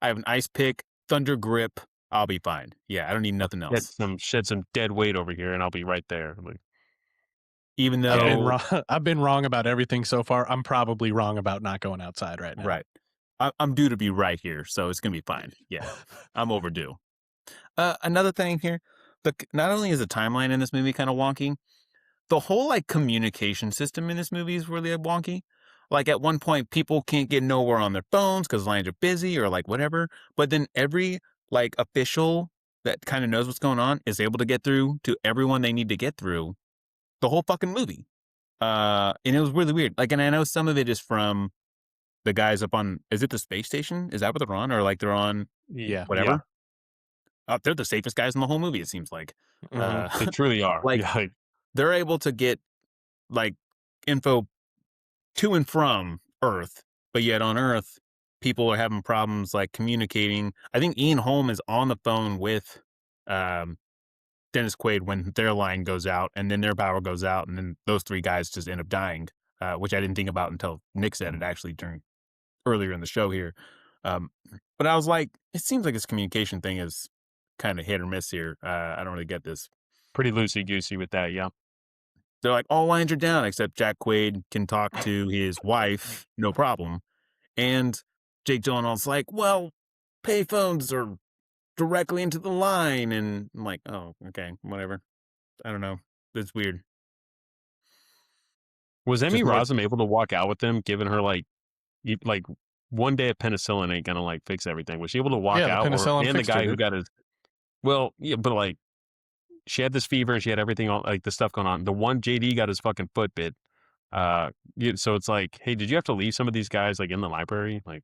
have an ice pick, thunder grip. I'll be fine. Yeah, I don't need nothing else. Shed some dead weight over here, and I'll be right there. Like, Even I've been though, wrong. I've been wrong about everything so far. I'm probably wrong about not going outside right now. right, I'm due to be right here, so it's gonna be fine. Yeah, I'm overdue. Another thing here, not only is the timeline in this movie kind of wonky, the whole like communication system in this movie is really wonky. Like at one point, people can't get nowhere on their phones because lines are busy or like whatever. But then every like official that kind of knows what's going on is able to get through to everyone they need to get through the whole fucking movie. And it was really weird. Like, and I know some of it is from the guys up on, is it the space station? Is that what they're on? Or like they're on Yeah. whatever? They're the safest guys in the whole movie, it seems like. Mhm. They truly are. Like, Yeah, like, they're able to get like info to and from Earth, but yet on Earth, people are having problems like communicating. I think Ian Holm is on the phone with um, Dennis Quaid when their line goes out, and then their power goes out, and then those three guys just end up dying, which I didn't think about until Nick said it actually during earlier in the show here. Um, but I was like, it seems like this communication thing is kind of hit or miss here. I don't really get this. pretty loosey goosey with that. Yeah. They're like, all lines are down except Jack Quaid can talk to his wife, no problem. And Jake Gyllenhaal's like, well, payphones are directly into the line. And I'm like, oh, okay, whatever. I don't know. It's weird. Was Emmy Just more, Rossum able to walk out with them, giving her like one day of penicillin ain't gonna like fix everything? Was she able to walk Yeah, the out, penicillin and the fixed her, guy who dude. got his? Well, yeah, but like she had this fever, and she had everything all like the stuff going on. The one JD got his fucking foot bit. So it's like, hey, did you have to leave some of these guys like in the library? Like,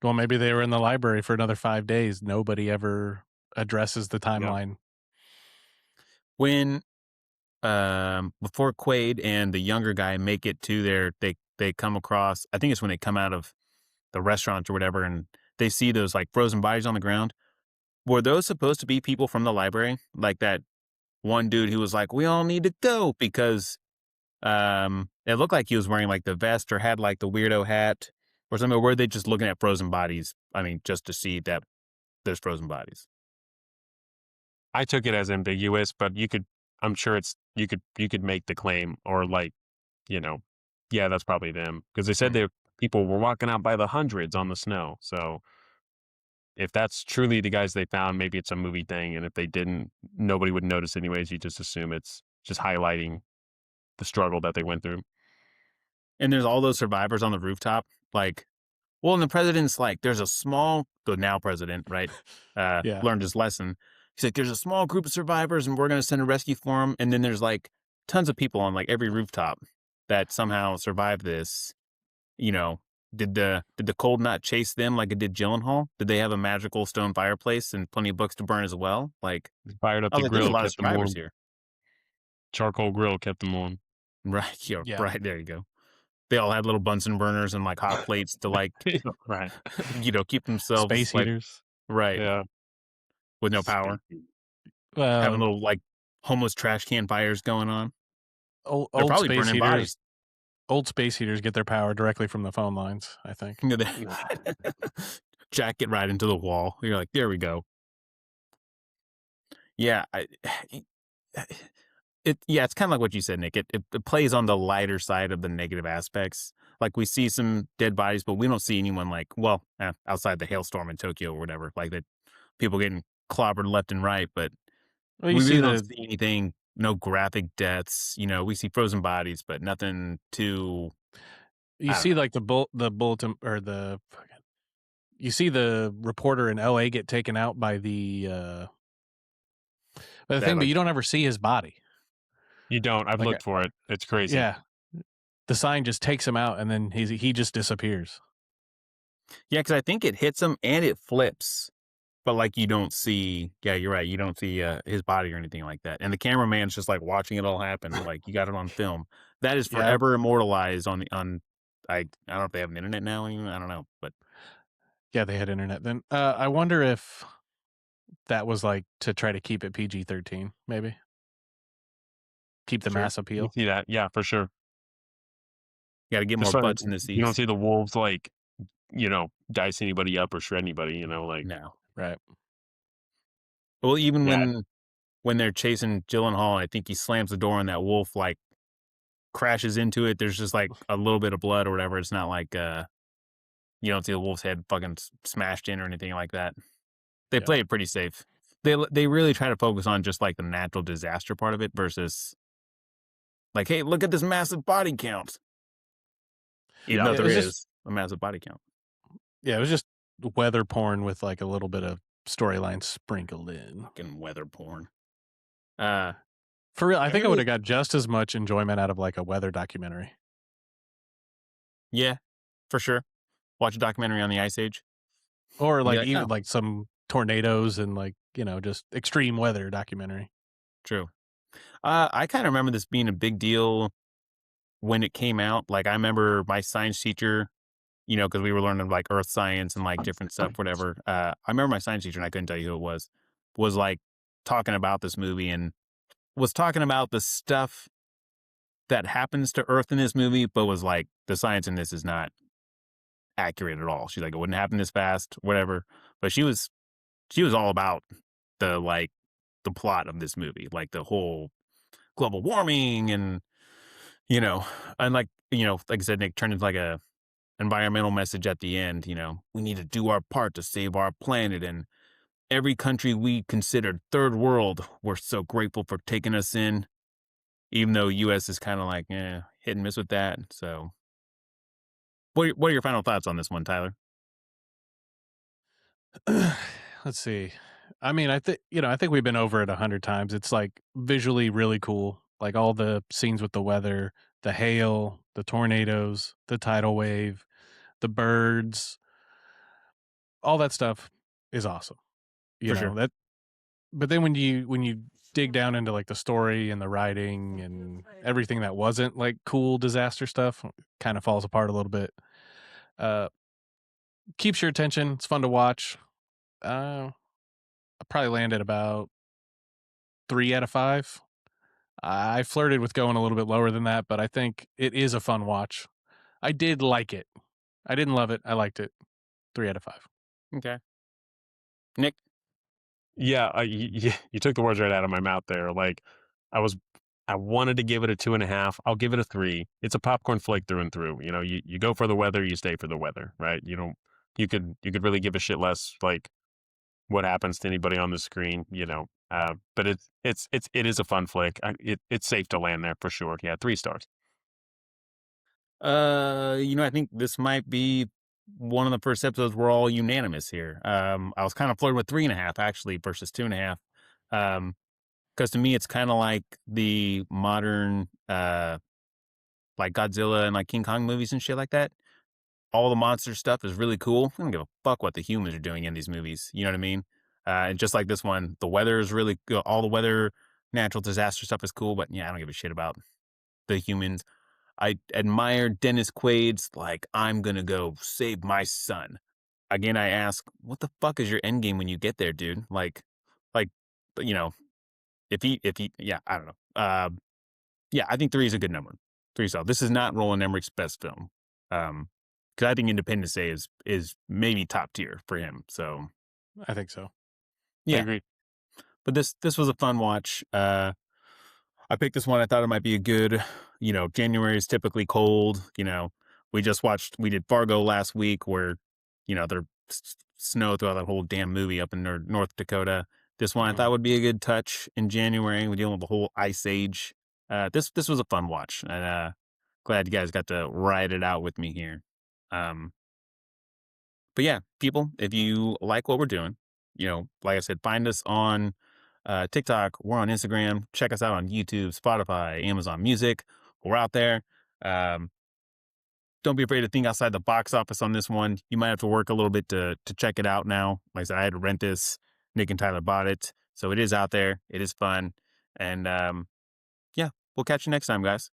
Well, maybe they were in the library for another 5 days. Nobody ever addresses the yeah, timeline. when before Quaid and the younger guy make it to they come across, I think it's when they come out of the restaurant or whatever, and they see those like frozen bodies on the ground. Were those supposed to be people from the library? Like that one dude who was like, we all need to go because it looked like he was wearing like the vest or had like the weirdo hat or something. Or were they just looking at frozen bodies? I mean, just to see that there's frozen bodies. I took it as ambiguous, but I'm sure you could make the claim, or like, yeah, that's probably them, because they said people were walking out by the hundreds on the snow. So if that's truly the guys they found, maybe it's a movie thing, and if they didn't, nobody would notice anyways. You just assume it's just highlighting the struggle that they went through. And there's all those survivors on the rooftop. Like, well, and the president's like, there's a small, the now president, right? Yeah. Learned his lesson. He's like, there's a small group of survivors and we're going to send a rescue for them. And then there's like tons of people on like every rooftop that somehow survived this. You know, did the cold not chase them like it did Gyllenhaal? Did they have a magical stone fireplace and plenty of books to burn as well? Like, Fired up I was the like, there's a grill, lot of kept them warm. survivors here. Charcoal grill kept them warm. Right. Yeah, Yeah. right. There you go. They all had little Bunsen burners and like hot plates to like, Right. keep themselves Space like, heaters. right. Yeah. With no power. Well, Having little like homeless trash can fires going on. old They're probably space burning heaters. bodies. Old space heaters get their power directly from the phone lines, I think. Jack it right into the wall. You're like, there we go. Yeah, it's kind of like what you said, Nick. It plays on the lighter side of the negative aspects. Like we see some dead bodies, but we don't see anyone like, well, outside the hailstorm in Tokyo or whatever, like that people getting clobbered left and right. But Well, you we see really don't see anything. No graphic deaths. We see frozen bodies, but nothing too. you see like the bulletin or you see the reporter in LA get taken out by the thing, but you don't ever see his body. You don't. I've Like, looked for it. It's crazy. Yeah. The sign just takes him out and then he just disappears. Yeah, because I think it hits him and it flips, but like you don't see. Yeah, you're right. You don't see his body or anything like that. And the cameraman's just like watching it all happen. Like you got it on film. That is forever immortalized on. I don't know if they have an internet now. Even I don't know, but yeah, they had internet then. I wonder if that was like to try to keep it PG-13, maybe keep the mass You appeal. see that? Yeah, for sure. got to get Just more so butts in the seats. you don't see the wolves like, dice anybody up or shred anybody. Like No. Right. Well, even Yeah. when they're chasing Gyllenhaal, I think he slams the door and that wolf like crashes into it. There's just like a little bit of blood or whatever. It's not like you don't see the wolf's head fucking smashed in or anything like that. They play it pretty safe. They really try to focus on just like the natural disaster part of it versus like, hey, look at this massive body count. Even though there is a massive body count. Yeah, it was just weather porn with like a little bit of storyline sprinkled in. Fucking weather porn. For real, I think I would really- have got just as much enjoyment out of like a weather documentary. Yeah, for sure. Watch a documentary on the Ice Age. Or like like, even "Oh." like some tornadoes and like, just extreme weather documentary. True. I kind of remember this being a big deal when it came out. Like, I remember my science teacher, because we were learning like earth science and like different stuff, whatever. I remember my science teacher, and I couldn't tell you who it was like talking about this movie and was talking about the stuff that happens to Earth in this movie, but was like, the science in this is not accurate at all. She's like, it wouldn't happen this fast, whatever. But she was all about the plot of this movie, like the whole global warming and you know, and like I said, Nick turned into like a environmental message at the end. We need to do our part to save our planet, and every country we considered third world, we're so grateful for taking us in, even though U.S. is kind of like hit and miss with that. So, what are your final thoughts on this one, Tyler? Let's see. I mean, I think we've been over it 100 times. It's like visually really cool. Like all the scenes with the weather, the hail, the tornadoes, the tidal wave, the birds, all that stuff is awesome. For sure. That but then when you dig down into like the story and the writing and everything that wasn't like cool disaster stuff kind of falls apart a little bit. Keeps your attention. It's fun to watch. I probably landed about 3 out of 5. I flirted with going a little bit lower than that, but I think it is a fun watch. I did like it. I didn't love it. I liked it. 3 out of 5. Okay, Nick. Yeah, you took the words right out of my mouth there. Like, I wanted to give it a 2.5. I'll give it a 3. It's a popcorn flick through and through. You go for the weather, you stay for the weather, right? You could really give a shit less like what happens to anybody on the screen, but it is a fun flick. It's safe to land there for sure. Yeah, 3 stars. I think this might be one of the first episodes we're all unanimous here. I was kind of flirting with 3.5 actually versus 2.5. Because to me, it's kind of like the modern, like Godzilla and like King Kong movies and shit like that. All the monster stuff is really cool. I don't give a fuck what the humans are doing in these movies. You know what I mean? And just like this one, the weather is really good. All the weather, natural disaster stuff is cool. But yeah, I don't give a shit about the humans. I admire Dennis Quaid's like, I'm gonna go save my son. Again, I ask, what the fuck is your end game when you get there, dude? Like, you know, yeah, I don't know. Yeah, I think 3 is a good number. 3 solid. This is not Roland Emmerich's best film. Because I think Independence Day is maybe top tier for him. So I think so. yeah, I agree. but this was a fun watch. I picked this one. I thought it might be a good. January is typically cold. We did Fargo last week, where there's snow throughout that whole damn movie up in North Dakota. This one I thought would be a good touch in January. We're dealing with the whole Ice Age. This was a fun watch, and glad you guys got to ride it out with me here. But yeah, people, if you like what we're doing, like I said, find us on TikTok. We're on Instagram. Check us out on YouTube, Spotify, Amazon Music. We're out there. Don't be afraid to think outside the box office on this one. You might have to work a little bit to check it out now. Like I said, I had to rent this. Nick and Tyler bought it. So it is out there. It is fun. And yeah, we'll catch you next time, guys.